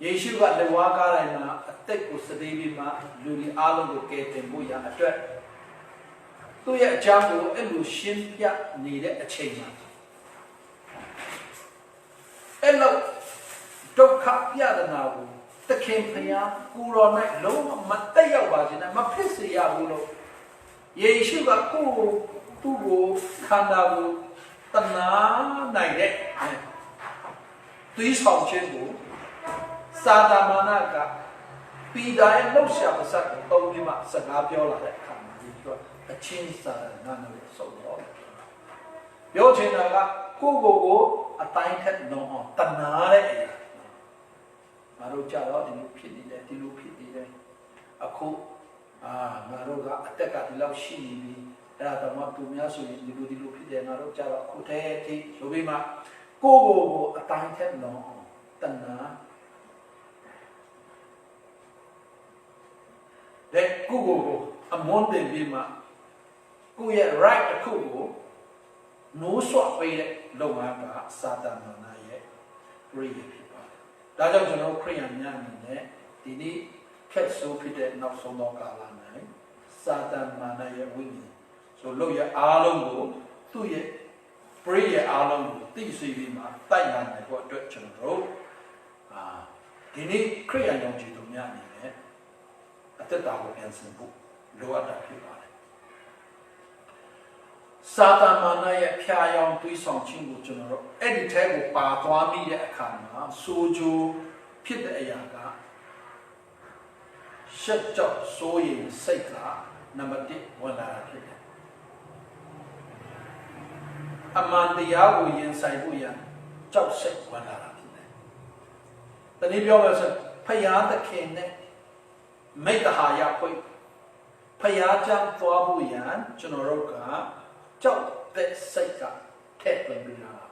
ယေရှုကလက်ဝါးကားတိုင်းမှာအသက်ကိုစသေးပြီးမှလူတွေအားလုံးကိုကယ်တင်ဖို့ရအတွက်သူ့ရဲ့အကြောင်းကိုအဲ့လိုရှင်းပြနေတဲ့အချိန်မှာအဲ့လိုဒုက္ခပြဒနာကိုတခင်ဖျားကိုရော၌လုံးဝမတက်ရောက်ပါစေနဲ့မဖြစ်စေရဘူးလို့ယေရှုကကိုယ်သူ့ကိုခန္ဓာကိုတနာနိုင်တဲ့သွေးဆောင်ခြင်းကိုစာတာမာနကပီတာရဲ့လှုပ်ရှားပါစပ်ကိုတုံးပြီးမှစကားပြောလာတဲ့အခါမှာဒီကအချင်းစာနာနဲ့ဆုံးတော့ပြောချင်တာကကိုအတိုင်းထက်လုံးအောင်တနာတဲ့အရာငါတို့ကြတော့ဒီလိုဖြစ်နေတယ်ဒီလိုဖြစ်နေတယ်အခုငါတို့ကအတက်ကဒီလောက်ရှိနေပြီအဲ့ဒါတော့သူများဆိုရင်ဒီလိုဖြစ်တယ်ငါတို့ကြတော့အခုတည်းအထိဆိုပြီးမှကိုအတိုင်းထက်လုံးအောင်တနာတဲ့ကိုအမွန်တင်ပြီးမှကိုရဲ့ right တစ်ခုကိုနိုးဆွပေးတဲ့လုပ်ငန်းကစာတန်မာနရဲ့ free ဖြစ်ပါတယ်။ဒါကြောင့်ကျွန်တော်ခရိယန်များအနေနဲ့ဒီနေ့ခက်ဆိုးဖြစ်တဲ့နောက်ဆုံးသောကာလမှာစာတန်မာနရဲ့ဝိညာဉ်ဆိုလို့ရအားလုံးကိုသူ့ရဲ့ free ရဲ့အားလုံးကိုသိစေပြီးမှတိုက်လာနိုင်ဖို့အတွက်ကျွန်တော်တို့ဒီနေ့ခရိယန်ယုံကြည်သူများအနေနဲ့အသက်တာကိုပြန်ဆင်ဖို့လိုအပ်တာဖြစ်ပါတယ်စာတန်မာနရဲ့ဖျားယောင်းတွေးဆောင်ခြင်းကိုကျွန်တော်တို့အဲ့ဒီထဲကိုပါသွားပြီးတဲ့အခါမှာစိုးကြိုးဖြစ်တဲ့အရာကရှက်ကြောက်စိုးရိမ်စိတ်ကနံပါတ်1ဝင်လာတာဖြစ်တယ်အမှန်တရားကိုရင်ဆိုင်ဖို့ရကြောက်စိတ်ဝင်လာတာဖြစ်တယ်တနည်းပြောလို့ဆိုဖယားသခင်နဲ့မိတ္တဟာယဖွင့်ဖယားကြောင့်သွားဖို့ရန်ကျွန်တော်တို့ကကြောက်တဲ့စိတ်ကထက်သွင်းပြီးလာတာ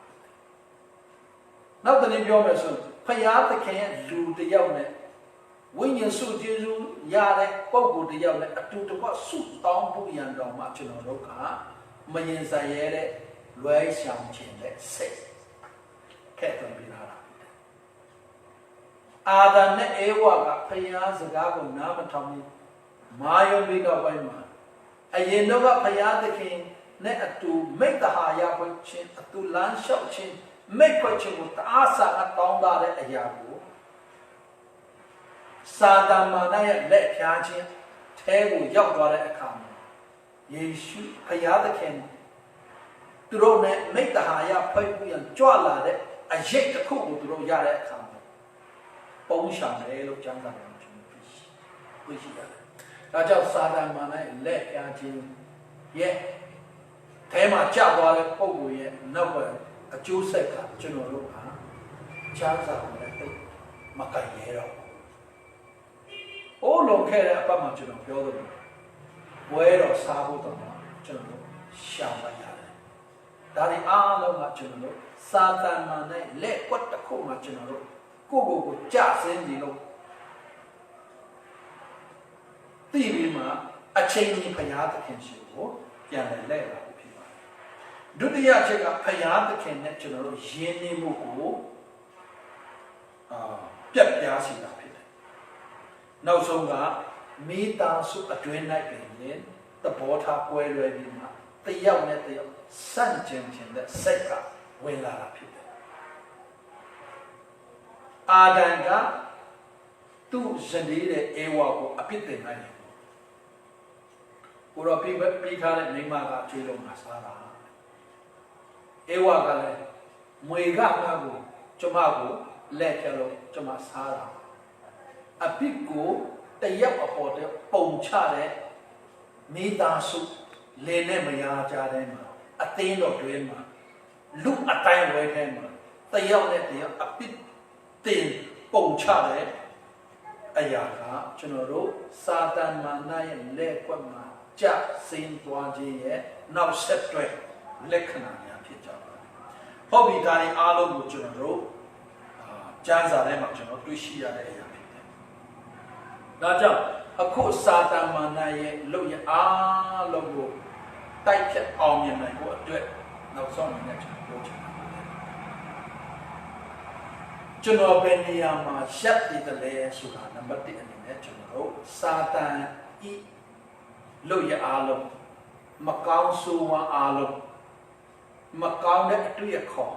နောက်တနည်းပြောမယ်ဆိုဖယားသခင်ရဲ့လူတစ်ယောက်နဲ့ဝိညာဉ်စုကျေးဇူးရတဲ့ပုဂ္ဂိုလ်တစ်ယောက်နဲ့အတူတကွဆုတောင်းဖို့ရန်တော်မှာကျွန်တော်တို့ကမရင်ဆိုင်ရတဲ့လွဲရှောင်ခြင်းတဲ့စိတ်ထက်သွင်းပြီးလာတာအာဒံနဲ့ဧဝကဖယားစကားကိုနားမထောင်ဘူးမာယုံပြီးတော့ပိုင်းမှာအရင်တော့ကဖယားသခင်နဲ့အတူမိတ္တဟာယဖွင့်ခြင်းအတူလမ်းလျှောက်ခြင်းမိတ်ဖွင့်ခြင်းကိုတအားစာတောင်းတတဲ့အရာကိုစာတန်မာနရဲ့လက်ဖြားခြင်းထဲကိုရောက်သွားတဲ့အခါမှာယေရှုဖယားသခင်သူတို့နဲ့မိတ္တဟာယဖွင့်ပြီးကြွလာတဲ့အရေးတစ်ခုကိုသူတို့ရတဲ့အခါမှာပုံရှာတယ်လို့ကျမ်းစာမှာကျွန်တော်တွေ့ရှိရတယ်။ဒါကြောင့်စာတန်မာနရဲ့လက်ဖြားခြင်းရဲ့ထဲမှာကြောက်သွားတဲ့ပုံကိုရဲ့နောက်ကအကျိုးဆက်ကကျွန်တော်တို့ကချမ်းသာတဲ့တိတ်မကင်ရတော့အိုးလုံးခဲ့တဲ့အပတ်မှာကျွန်တော်ပြောတယ်ဝဲတော့စားဖို့တော့ကျွန်တော်တို့ရှောင်လိုက်ရတယ်ဒါဒီအားလုံးကကျွန်တော်တို့စာတန်မာနဲ့လက်ကွက်တစ်ခုမှကျွန်တော်တို့ကိုကြဆင်းနေလို့သိပြီးမှအချိန်ကြီးဖျားသခင်ရှိကိုပြန်လဲလာဒုတိယချက်ကဖယားသခင်နဲ့ကျွန်တော်တို့ယဉ်နေမှုကိုပြတ်ပြားစေတာဖြစ်တယ်။နောက်ဆုံးကမိသားစုအတွင်း၌ပင်သဘောထားကွဲလွဲပြီးမှတယောက်နဲ့တယောက်ဆန့်ကျင်ခြင်းတဲ့စိတ်ကဝင်လာတာဖြစ်တယ်။အာဒံကသူ့ဇနီးတဲ့ဧဝကိုအပြစ်တင်လိုက်တယ်။ကိုရောပြီးထားတဲ့မိမကကျွေးလုံးမှာစားတာဧဝကလည်းမွေကငါ့ကိုကျမကိုလက်ပြလို့ကျမစားတာအပြစ်ကိုတရက်အပေါ်တဲ့ပုံချတဲ့မိသားစုလင်းနဲ့မယားကြားထဲမှာအသင်းတော်တွင်မှာလူအတိုင်းဝဲထဲမှာတယောက်နဲ့တယောက်အပြစ်တင်ပုံချတဲ့အရာကကျွန်တော်တို့စာတန်မာနရဲ့လက်ကွက်မှာကြစိန်သွားခြင်းရဲ့နောက်ဆက်တွဲလက္ခဏာများဖြစ်ကြပါတယ်။ ဟုတ်ပြီဒါတွေအားလုံးကိုကျွန်တော်တို့ကျမ်းစာထဲမှာကျွန်တော်တွေ့ရှိရတဲ့အရာဖြစ်တယ်ဒါကြောင့်အခုစာတန်မာနရဲ့လုပ်ရအားလုံးကိုတိုက်ဖြတ်အောင်မြင်နိုင်ဖို့အတွက်နောက်ဆုံးအနေနဲ့ကျွန်တော်ပြောချင်ပါတယ်ကျွန်တော်ဘယ်နေရာမှာရှက်တည်တယ်လဲဆိုတာနံပါတ်1အနေနဲ့ကျွန်တော်တို့စာတန်ဤလုပ်ရအားလုံးမကောင်းဆိုးဝါးအားလုံးမကောင်းတဲ့အတွေ့အခေါ်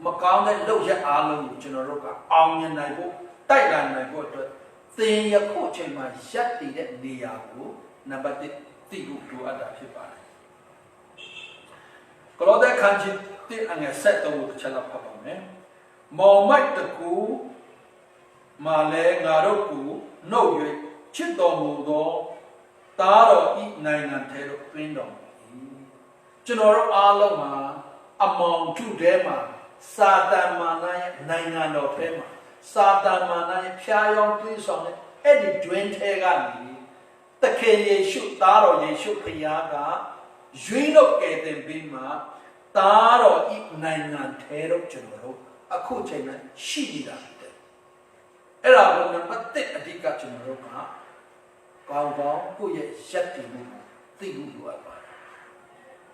မကောင်းတဲ့လုပ်ရအားလုံးကိုကျွန်တော်တို့ကအောင်မြင်နိုင်ဖို့တိုက်လာနိုင်ဖို့အတွက်သင်ရဖို့အချိန်မှာရက်တည်တဲ့နေရာကိုနံပါတ်1သိဖို့လိုအပ်တာဖြစ်ပါတယ်ကလောသဲခန်းကြီး1အငယ်7ကိုတစ်ချက်လောက်ဖတ်ပါမယ်မော်မိုက်တကူမာလဲငါတို့ကိုနှုတ်၍ချစ်တော်မူသောတားတော်ဤနိုင်ငံထဲသို့တွင်တော်မူ၏ကျွန်တော်တို့အားလုံးမှာအမောင်ထုထဲမှာစာတန်မာနရဲ့နိုင်ငံတော်ထဲမှာစာတန်မာနရဲ့ဖျားယောင်းသွေးဆောင်တဲ့အဲ့ဒီတွင်ထဲကနေတခင်ယေရှုသားတော်ယေရှုဖခင်ကရွေးလို့ကယ်တင်ပြီးမှသားတော်ဤနိုင်ငံထဲတော့ကျွန်တော်တို့အခုချိန်မှာရှိနေတာဖြစ်တယ်အဲ့ဒါကိုနံပါတ်1အဓိကကျွန်တော်တို့ကကောင်းကောင်းကိုယ့်ရဲ့ရက်တည်မှုသိမှုလိုအပ်ပါတယ်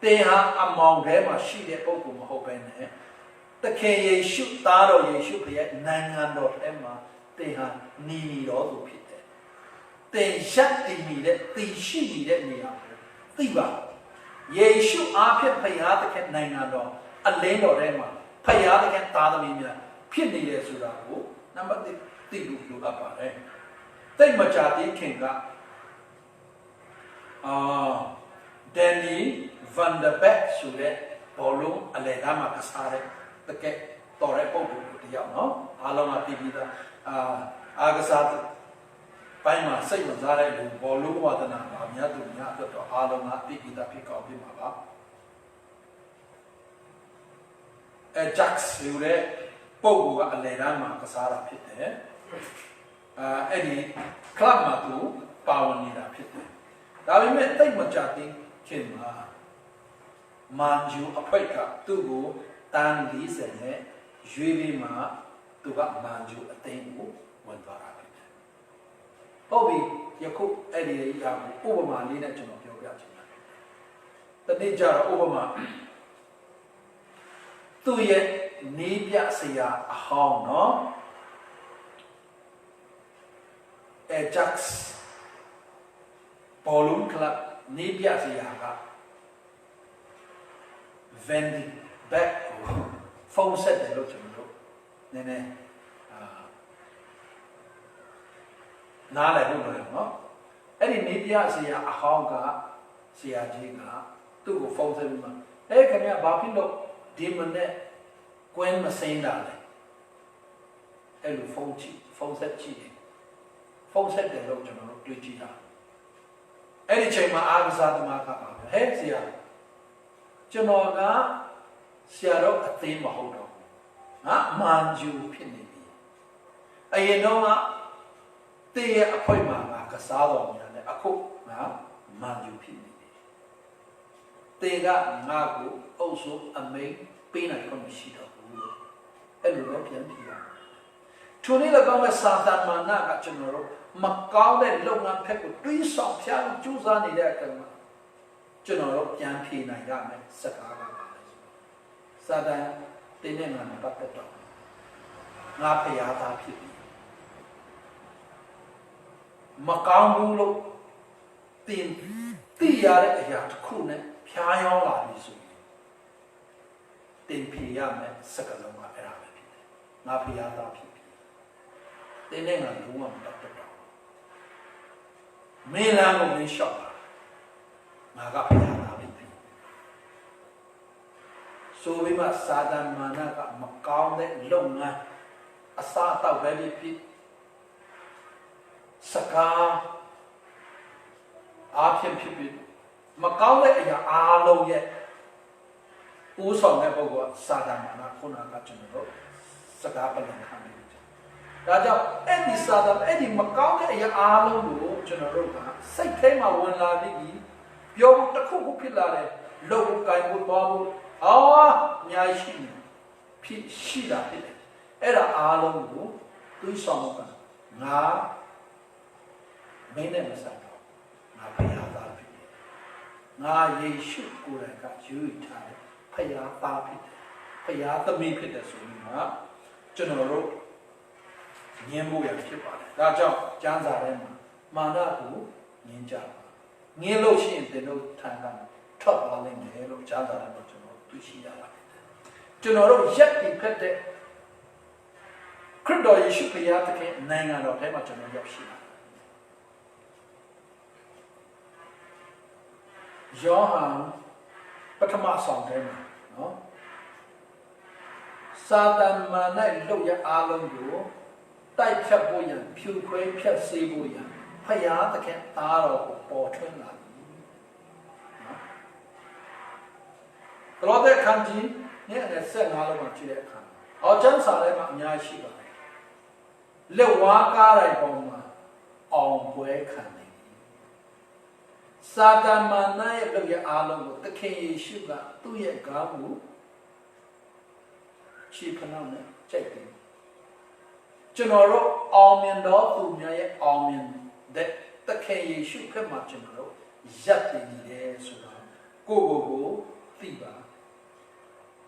သင်ဟာအမောင်ထဲမှာရှိတဲ့ပုဂ္ဂိုလ်မဟုတ်ဘဲနဲ့တခင်ယေရှုသားတော်ယေရှုခရစ်နိုင်ငံတော်ထဲမှာသင်ဟာနေတော်သူဖြစ်တယ်သင်ရက်တည်နေတဲ့သင်ရှိနေတဲ့နေရာကိုသိပါယေရှုအားဖြင့်ဖခင်သခင်နိုင်ငံတော်အလင်းတော်ထဲမှာဖခင်သခင်သားသမီးများဖြစ်နေတယ်ဆိုတာကိုနံပါတ်1သိဖို့လိုအပ်ပါတယ်တိတ်မကြသေးခင်ကဒန်နီဗန်ဒဘက်ဆိုတဲ့ဘောလုံးအလဲသားမှာကစားတဲ့တကယ်တော်တဲ့ပုံစံတယောက်နော်အားလုံးကတည်ပြီးသားအားကစားပိုင်းမှာစိတ်ဝင်စားတဲ့လူဘောလုံးဝါဒနာအများသူများအတွက်တော့အားလုံးကတည်ပြီးသားဖြစ်ကောင်းဖြစ်မှာပါဂျက်ဆိုတဲ့ပုံကအလဲသားမှာကစားတာဖြစ်တယ်အဲ့ဒီကလပ်မှာသူပါဝင်နေတာဖြစ်တယ်ဒါပေမဲ့တိတ်မကြသေးခင်မှာမန်ဂျူအဖိုက်ကသူ့ကိုတန်40နဲ့ရွေးပြီးမှသူကမန်ဂျူအသိန်းကိုဝင်သွားတာဖြစ်တယ်ဟုတ်ပြီယခုအဲ့ဒီအရာကိုဥပမာလေးနဲ့ကျွန်တော်ပြောပြချင်တယ်တနေ့ကျတော့ဥပမာသူ့ရဲ့နေပြဆရာအဟောင်းနော်Ajax ဘောလုံးကလပ်နေပြဆရာက Vandy Back ဖုန်းဆက်တယ်လို့ကျွန်တော်တို့နည်းနည်းနားလည်ဖို့လိုတယ်နော်အဲ့ဒီနေပြဆရာအဟောင်းကဆရာကြီးကသူ့ကိုဖုန်းဆက်ပြီးမှခင်ဗျာဘာဖြစ်လို့ဒီမနေ့ကွင်းမစိမ်းတာလဲအဲ့လိုဖုန်းဆက်ကြည့်တယ်ဖုန်းဆက်တယ်လို့ကျွန်တော်တို့တွေ့ကြည့်တာအဲ့ဒီချိန်မှာအားကစားသမားကပါဟဲ့ဆရာကျွန်တော်ကဆရာတော့အသိမဟုတ်တော့ငါမန်ဂျူဖြစ်နေပြီအရင်တော့ကတည့်ရဲ့အဖွဲမှာငါကစားတော်မူတယ်အခုငါမန်ဂျူဖြစ်နေပြီတေကငါကိုအုပ်စုအမိန်ပေးနိုင်ခွင့်မရှိတော့ဘူးအဲ့လိုတော့ပြန်ပြီးတာထိုနေ့လည်းကောင်းတဲ့စာတန်မာနကကျွန်တော်တို့မကောင်းတဲ့လုပ်ငန်းဖက်ကိုတွေးဆောင်ဖျားကြိုးစားနေတဲ့အခါမှာကျွန်တော်တို့ပြန်ဖြေနိုင်ရမယ်စကားကပါလေစာတန်တင်းနဲ့ငါပတ်သက်တော့ငါဖျားသားဖြစ်ပြီမကောင်းဘူးလို့တင်းသိရတဲ့အရာတစ်ခုနဲ့ဖျားယောင်းလာပြီဆိုရင်တင်းဖြေရမယ်စကားလုံးကအဲ့ဒါပဲဖြစ်တယ်ငါဖျားသားဖြစ်တင်းနဲ့ငါလုံးဝမပတ်သက်တော့မင်းလာကိုမင်းရှော့ပါငါကဖျားသားဖြစ်တယ်ဆိုပြီးမှစာတန်မာနကမကောင်းတဲ့လုပ်ငန်းအစားအသောက်ပဲဖြစ်စကားအားဖြင့်ဖြစ်ပြီးမကောင်းတဲ့အရာအားလုံးရဲ့ဦးဆောင်တဲ့ပုဂ္ဂိုလ်ကစာတန်မာနခုနကကျွန်တော်တို့စကားပြန်ခံနေတယ်ဒါကြောင့်အဲ့ဒီစာတန်အဲ့ဒီမကောင်းတဲ့အရာအားလုံးကိုကျွန်တော်တို့ကစိတ်ထဲမှာဝင်လာပြီးပြောဖို့တစ်ခုခုဖြစ်လာတယ်လုပ်ကိုင်ဖို့သွားဖို့အများကြီးရှိနေ ဖြစ်ရှိတာဖြစ်တယ်အဲ့ဒါအားလုံးကိုတွေးဆောင်ကငါမင်းနဲ့မဆိုင်တော့ငါဖယားသားဖြစ်တယ်ငါယေရှုကိုယ်တိုင်ကယူထားတယ်ဖယားသားဖြစ်တယ်ဖယားသမီးဖြစ်တယ်ဆိုပြီးမှကျွန်တော်တို့ညင်ဖို့ရဖြစ်ပါတယ်ဒါကြောင့်ကျမ်းစာထဲမှာမာနကိုညင်ကြပါငင်းလို့ရှိရင်သင်တို့ထံကထွက်သွားနိုင်တယ်လို့ကျမ်းစာထဲမှာကျွန်တော်တွေ့ရှိရပါတယ်ကျွန်တော်တို့ရက်ပြီးဖက်တဲ့ခရစ်တော်ယေရှုခရစ်သခင်နိုင်ငံတော်ထဲမှာကျွန်တော်ရောက်ရှိပါတယ်ယောဟန်ပထမဆောင်ထဲမှာနော်စာတန်မာနလောက်ရအားလုံးကိုတိုက်ဖြတ်ဖို့ရန်ဖြူခွဲဖြတ်စေဖို့ရန်ဖယားသခင်သားတော်ကိုပေါ်ထွန်းလာပြီနော်တော်တဲ့ခံကြီးနဲ့15လုံးမှာကြည့်တဲ့အခါအော်ကျမ်းစာထဲမှာအများရှိပါတယ်လက်ဝါးကားတိုင်းပေါ်မှာအောင်ပွဲခံနေစာတန်မာနရဲ့လောက်ရအားလုံးကိုသခင်ယေရှုကသူ့ရဲ့ကားမှုချီဖနောက်နဲ့ချိန်တယ်ကျွန်တော်တို့အောင်မြင်တော်သူများရဲ့အောင်မြင်တဲ့သခင်ယေရှုခရစ်မှာကျွန်တော်တို့ရပ်တည်နေတယ်ဆိုတာကိုသိပါ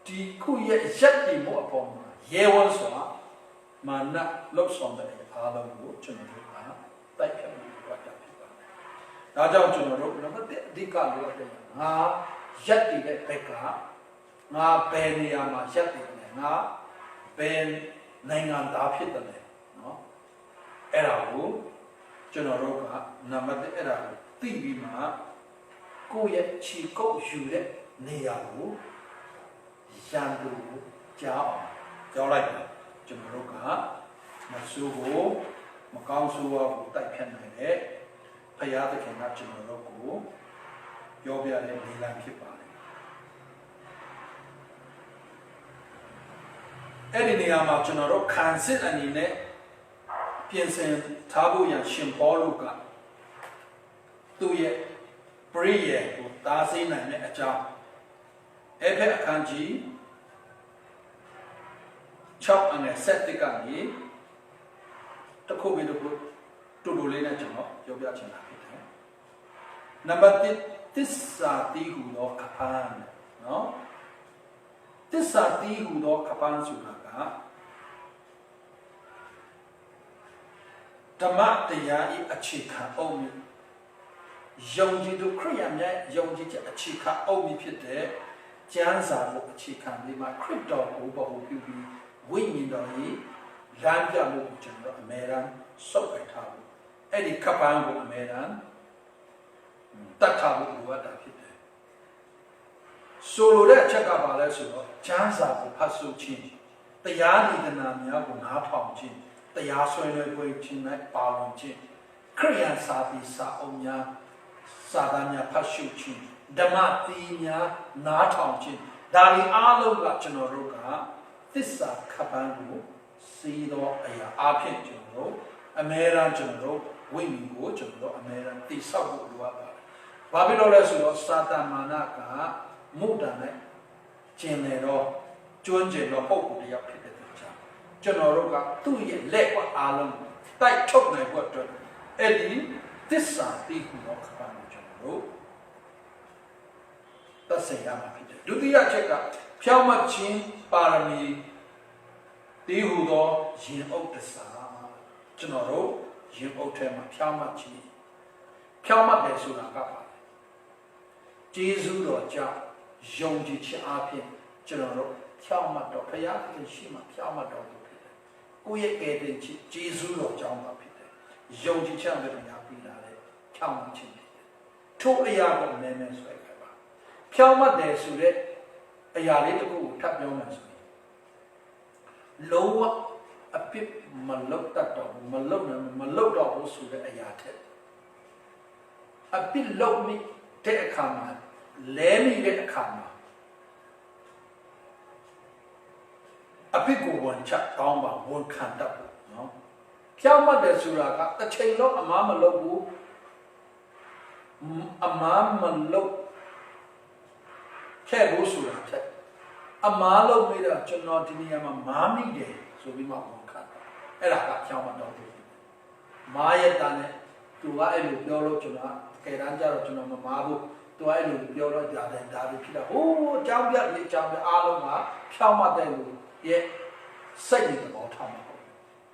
ဒီခုရဲ့ရပ်တည်မှုအပေါ်မှာရဲဝံစွာမာနလောက်ဆောင်တဲ့အားလုံးကိုကျွန်တော်တို့ကတိုက်ဖြတ်မှုပတ်တာဖြစ်ပါတယ်။ဒါကြောင့်ကျွန်တော်တို့နံပါတ်1အဓိကလိုအပ်တယ်ငါရပ်တည်တဲ့ဘက်ကငါဘယ်နေရာမှာရပ်တည်တယ်ငါဘယ်နိုင်ငံသားဖြစ်တယ်နော်အဲ့ဒါကိုကျွန်တော်တို့ကနံပါတ်1အဲ့ဒါကိုသိပြီးမှကိုယ့်ရဲ့ခြေကုပ်ယူတဲ့နေရာကိုရန်သူကြားအောင်ကြောက်လိုက်တယ်ကျွန်တော်တို့ကမဆိုးကိုမကောင်းဆိုးကိုတိုက်ဖြတ်နိုင်တဲ့ဖယားသခင်ကကျွန်တော်တို့ကိုပြောပြတဲ့နေလမ်းဖြစ်ပါတယ်အဲ့ဒီနေရာမှာကျွန်တော်တို့ခံစစ်အနေနဲ့ပြင်ဆင်ထားဖို့ရန်ရှင်ပေါလုကသူ့ရဲ့ပရိယေကိုတားဆီးနိုင်တဲ့အကြောင်းအဲ့ဖက်အခန်းကြီး6အငယ်7ကနေတခုပြီးတခုတူတူလေးနဲ့ကျွန်တော်ပြောပြချင်တာဖြစ်တယ်နံပါတ်1သစ္စာတည်ဟူသောကပန်းနော်သစ္စာတည်ဟူသောကပန်းဆိုတာကဓမ္မတရားဤအခြေခံအုပ်မြစ်ယုံကြည်သူခရိယာများယုံကြည်ချက်အခြေခံအုပ်မြစ်ဖြစ်တဲ့ကျမ်းစာကိုအခြေခံပြီးမှခရစ်တော်ကိုဗဟုပြုပြီးဝိညာဉ်တော်ဤလမ်းပြမှုကိုကျွန်တော်အမြဲတမ်းစောင့်ကိုင်ထားဖို့အဲ့ဒီကပန်းကိုအမြဲတမ်းတတ်ထားဖို့လိုအပ်တာဖြစ်တယ်ဆိုလိုတဲ့အချက်ကဘာလဲဆိုတော့ကျမ်းစာကိုဖတ်ဆိုခြင်းတရားဒေသနာများကိုနားထောင်ခြင်းတရားဆွေးနွေးပွဲခြင်းနဲ့ပါဝင်ခြင်းခရိယန်စာပေစာအုပ်များစာသားများဖတ်ရှုခြင်းဓမ္မသီများနားထောင်ခြင်းဒါတွေအားလုံးကကျွန်တော်တို့ကသစ္စာခပန်းကိုစီးသောအရာအဖြစ်ကျွန်တော်တို့အမြဲတမ်းကျွန်တော်တို့ဝိညာဉ်ကိုကျွန်တော်တို့အမြဲတမ်းတိဆောက်ဖို့လိုအပ်ပါတယ်။ဘာဖြစ်လို့လဲဆိုတော့စာတန်မာနကမုဒ္ဒနဲ့ကျင်နေတော့ကျွမ်းကျင်တော့ပုံကိုတယောက်ဖြစ်တဲ့ကြောင့်ကျွန်တော်တို့ကသူ့ရဲ့လက်ဝါအားလုံးတိုက်ထုတ်နိုင်ဖို့အတွက်အဲ့ဒီသစ္စာတိဟုသောခပန်းကိုကျွန်တော်တို့သက်ဆိုင်ရမှာဖြစ်တယ်။ဒုတိယချက်ကဖြောင့်မတ်ခြင်းပါရမီတည်ဟူသောရင်အုပ်တစာကျွန်တော်တို့ရင်အုပ်ထဲမှာဖြောင့်မတ်ခြင်းဖြောင့်မတ်တယ်ဆိုတာကပါကျေးဇူးတော်ကြောင့်ယုံကြည်ခြင်းအပြင်ကျွန်တော်တို့ဖြောင့်မတ်တော်ဘုရားခင်ရှိမှဖြောင့်မတ်တော်ကိုဖြစ်တယ်။ကိုယ့်ရဲ့ကယ်တင်ခြင်းကျေးဇူးတော်ကြောင့်ပါဖြစ်တယ်။ယုံကြည်ခြင်းနဲ့တရားပြီးလာတဲ့ဖြောင့်မတ်ခြင်းဖြစ်တယ်။ထို့အရာကိုနည်းနည်းဆွဲခဲ့ပါဖြောင့်မတ်တယ်ဆိုတဲ့အရာလေးတစ်ခုကိုထပ်ပြောမှဆိုရင်လုံးဝအပြစ်မလုပ်တတ်တော့မလုပ်တော့ဘူးဆိုတဲ့အရာထက်အပြစ်လုပ်မိတဲ့အခါမှာလဲမိတဲ့အခါမှာအပြစ်ကိုဝန်ချတောင်းပါဝန်ခံတတ်ဘူးနော်ဖြောင့်မတ်တယ်ဆိုတာကတစ်ချိန်လုံးအမားမလုပ်ဘူးအမားမလုပ်ခဲ့ဘူးဆိုတာထက် အမားလုံးပြီးတော့ကျွန်တော်ဒီနေရာမှာမားမိတယ်ဆိုပြီးမှဝန်ခံတာအဲ့ဒါကဖြောင်းမတော်ဘူးမားရဲ့တန်းနဲ့သူကအဲ့လိုပြောလို့ကျွန်တော်ကဲတန်းကြတော့ကျွန်တော်မမားဘူးသူကအဲ့လိုပြောတော့ဒါလည်းဒါပဲဖြစ်တာဟိုးအကြောင်းပြလေးအကြောင်းပြအားလုံးကဖြောင်းမတဲ့လူရဲ့စိတ်တွေပေါ်ထားမှာ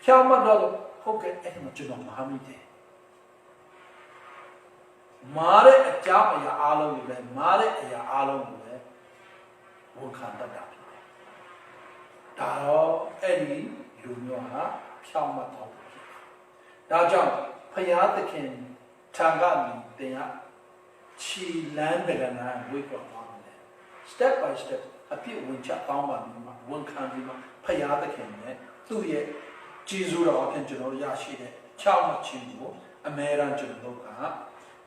ဖြောင်းမတော့ဟုတ်ကဲ့အဲ့မှာကျွန်တော်မားမိတယ်မားတဲ့အကြောင်းအရာအားလုံးကိုလည်းမားတဲ့အရာအားလုံးကိုလည်းဝန်ခံတတ်တာဖြစ်တယ်။ဒါတော့အဲ့ဒီလူမျိုးဟာဖြောင်းမတော်ဘူးဖြစ်တယ်။ဒါကြောင့်ဖယားသခင်ထံကနေတင်ရခြီလန်းတကနာဝိကောသွားတယ် step by step အပြည့်ဝင်ချတောင်းပါပြီးမှဝန်ခံပြီးမှဖယားသခင်နဲ့သူ့ရဲ့ဂျေဇုတော်အဖြစ်ကျွန်တော်ရရှိတဲ့ချောင်းမချင်းကိုအမဲရန်ကျွန်တော်က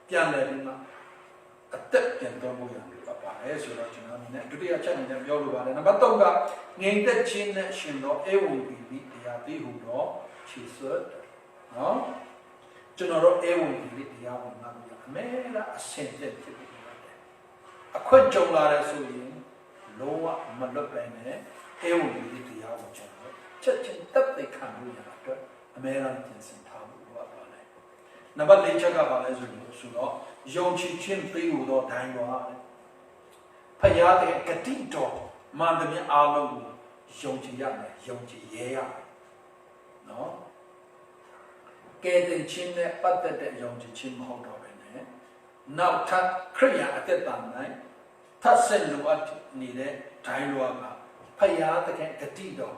ပြန်လည်ပြီးမှအသက်ပြန်တော်ဖို့ရပါတယ်ဆိုတော့ကျွန်တော်အနေနဲ့ဒုတိယချက်အနေနဲ့ပြောလိုပါတယ်နံပါတ်3ကငြိမ်သက်ခြင်းနဲ့ရှင်တော်အေဝံဂေလိတရားသိဟုတော့ခြေစွပ်နော်ကျွန်တော်တို့အေဝံဂေလိတရားကိုနားပြီးအမဲလားအစင်သက်ဖြစ်ပြီးပါတယ်အခွင့်ကြုံလာတဲ့ဆိုရင်လုံးဝမလွတ်ပဲနဲ့အေဝံဂေလိတရားကိုကျွန်တော်ချက်ချင်းတက်သိခံလို့ရတာအတွက်အမဲလားပြင်ဆင်ထားဖို့လိုပါတယ်နံပါတ်4ချက်ကပါလဲဆိုတော့ယုံကြည်ခြင်းပေးဖို့တော့ဒိုင်းသွားတယ်ဖယားတဲ့ဂတိတော်မှန်သမျှအားလုံးကိုယုံကြည်ရမယ်ယုံကြည်ရဲရမယ်နော်ကဲတင်ခြင်းနဲ့ပတ်သက်တဲ့ယုံကြည်ခြင်းမဟုတ်တော့ဘဲနဲ့နောက်ထပ်ခရိယာအသက်တာနိုင်ထပ်ဆက်လိုအပ်နေတဲ့ဒိုင်းလွားကဖယားတဲ့ဂတိတော်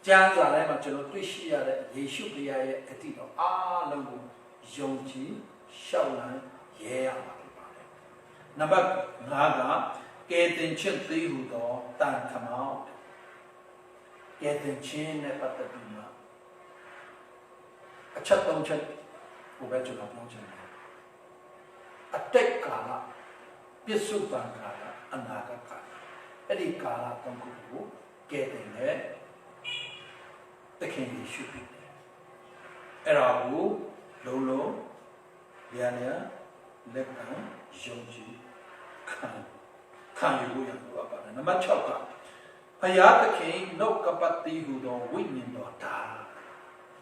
ကျမ်းစာထဲမှာကျွန်တော်တွေ့ရှိရတဲ့ယေရှုခရစ်ရဲ့ဂတိတော်အားလုံးကိုယုံကြည်ရှောက်လန်းရဲရမှာဖြစ်ပါတယ်နံပါတ်5ကကဲတင်ချင်းသေးဟုသောတန်ခမောက်ကဲတင်ချင်းနဲ့ပတ်သက်ပြီးမှအချက်3ချက်ကိုပဲကျွန်တော်ပြောချင်တယ်အတိတ်ကာလပြစ္ဆုတ်ပံကာလအနာဂတ်ကာလအဲ့ဒီကာလ3ခုကိုကဲတင်နဲ့တခင်ယေရှုဖြစ်တယ်အဲ့ဒါကိုလုံးလုံးလျာလျာလက်ကံယုံကြည်ခံယူလို့ရတော့ပါတယ်နံပါတ်6ကဘုရားသခင်နှုတ်ကပတ်တိဟုသောဝိညာဉ်တော်ဓာ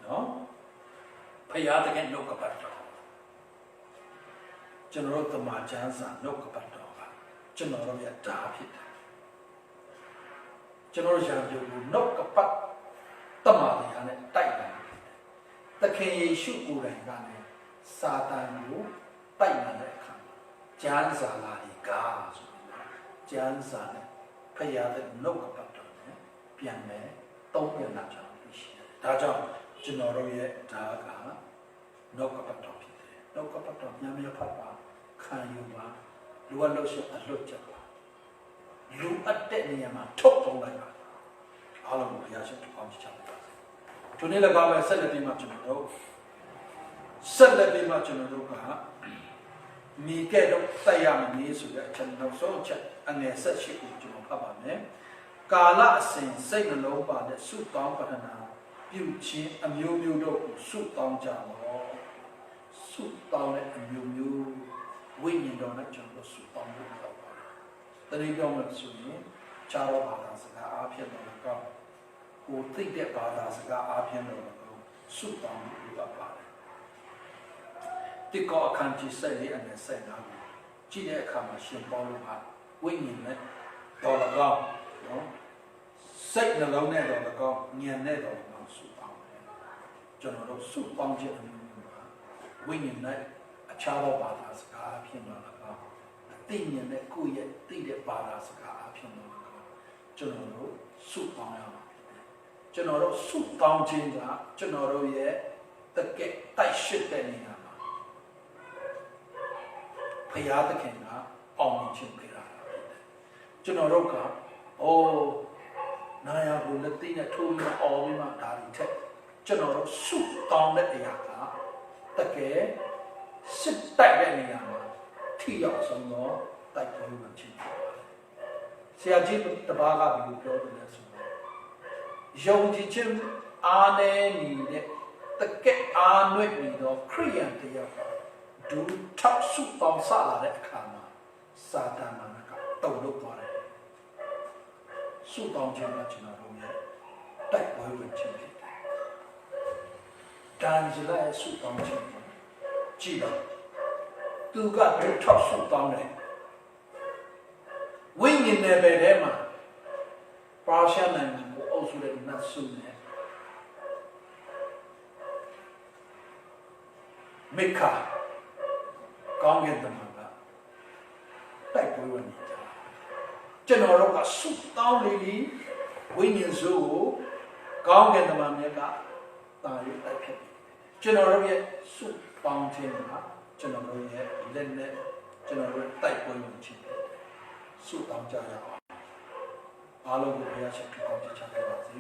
နော်ဘုရားသခင်နှုတ်ကပတ်တော်ကျွန်တော်တို့တမန်ကျမ်းစာနှုတ်ကပတ်တော်ကကျွန်တော်တို့ရဲ့ဓာဖြစ်တယ်ကျွန်တော်ရာဇဝကိုနှုတ်ကပတ်တမန်တရားနဲ့တိုက်တယ်သခင်ယေရှုကိုယ်တိုင်ကလည်းစာတန်ကိုတိုက်နိုင်တဲ့အခါကျမ်းစာလာဒီကားဆိုကျမ်းစာနဲ့ဖယားတဲ့နှုတ်ကပတ်တော်နဲ့ပြန်မယ်သုံးပြန်လာကြလို့ရှိတယ်။ဒါကြောင့်ကျွန်တော်တို့ရဲ့ဓာတ်ကနှုတ်ကပတ်တော်ဖြစ်တယ်။နှုတ်ကပတ်တော်များများဖတ်ပါခံယူပါလူအလို့ရှိအလွတ်ချက်ပါလူအပ်တဲ့နေရာမှာထုတ်ပုံလိုက်ပါအားလုံးကိုဘုရားရှင်တောင်းချပါစေ။ဒီနေ့လည်းပါမယ်ဆက်လက်ပြီးမှကျွန်တော်တို့ကမိကဲတော့တိုက်ရမနေဆိုတဲ့အချက်နောက်ဆုံးအချက်အငယ်18ကိုကျွန်တော်ဖတ်ပါမယ်။ကာလအစဉ်စိတ်နှလုံးပါတဲ့ဆုတောင်းပတနာပြုခြင်းအမျိုးမျိုးတို့ကိုဆုတောင်းကြပါ။ဆုတောင်းတဲ့အမျိုးမျိုးဝိညာဉ်တော်နဲ့ကျွန်တော်ဆုတောင်းလို့ရပါတယ်။တတိယမှာဆိုရင်ခြားသောဘာသာစကားအားဖြင့်တော့ကောင်းကိုသိတဲ့ဘာသာစကားအားဖြင့်တော့ကောင်းဆုတောင်းလို့ရပါတယ်။ဒီကောအခန်းကြီး7လေးအနက်7နားကိုကြည့်တဲ့အခါမှာရှင်ပေါလုဟာဝိညာဉ်နဲ့တော်လကောင်းနော်စိတ်နှလုံးနဲ့တော်လကောင်းဉာဏ်နဲ့တော်လကောင်းဆုတောင်းတယ်ကျွန်တော်တို့ဆုတောင်းခြင်းအမျိုးမျိုးပါဝိညာဉ်နဲ့အခြားသောဘာသာစကားအဖြစ်တော်လကောင်းအသိဉာဏ်နဲ့ကိုယ့်ရဲ့သိတဲ့ဘာသာစကားအဖြစ်တော်လကောင်းကျွန်တော်တို့ဆုတောင်းရမှာဖြစ်တယ်ကျွန်တော်တို့ဆုတောင်းခြင်းကကျွန်တော်တို့ရဲ့တကယ်တိုက်ရှိတဲ့နေရာဘုရားသခင်ကအောင်မြင်ခြင်းပေးတာကျွန်တော်တို့ကနာယာကိုလက်သိနဲ့ထိုးပြီးအော်ပြီးမှဒါတွေထက်ကျွန်တော်တို့ဆုတောင်းတဲ့အရာကတကယ်စစ်တိုက်တဲ့နေရာမှာထိရောက်ဆုံးတော့တိုက်ပွဲဝင်ခြင်းဆရာကြီးတပါးကဘယ်လိုပြောတယ်လဲဆိုတော့ယုံကြည်ခြင်းအားနည်းနေတဲ့တကယ်အားနွေ့ပြီးတော့ခရိယန်တရားဒူထောက်စုပေါင်းစားလာတဲ့အခါမှာစာတန်ကတုံ့လို့သွားတယ် ဆုတောင်းခြင်းကကျွန်တော်တို့ရဲ့တိုက်ပွဲဝင်ခြင်းဖြစ်တယ်။ဒါကြလိုက်ဆုတောင်းခြင်းကြည့်တော့သူကထောက်ဆုတောင်းတယ်ဝိညာဉ်နယ်ပယ်ထဲမှာပါရှားနိုင်ငံကိုအုပ်စုတဲ့နတ်ဆုနဲ့မိခါကောင်းကင်တမန်ကတိုက်ပွဲဝင်နေတာကျွန်တော်တို့ကဆုတောင်းနေပြီဝိညာဉ်စုကိုကောင်းကင်တမန်မြတ်ကတာရတိုက်ဖြစ်တယ်ကျွန်တော်တို့ရဲ့ဆုတောင်းခြင်းကကျွန်တော်တို့ရဲ့လက်နဲ့ကျွန်တော်တို့တိုက်ပွဲဝင်ခြင်းဆုတောင်းကြရအောင်အားလုံးကိုဘုရားရှင်ကောင်းချီးချပေးပါစေ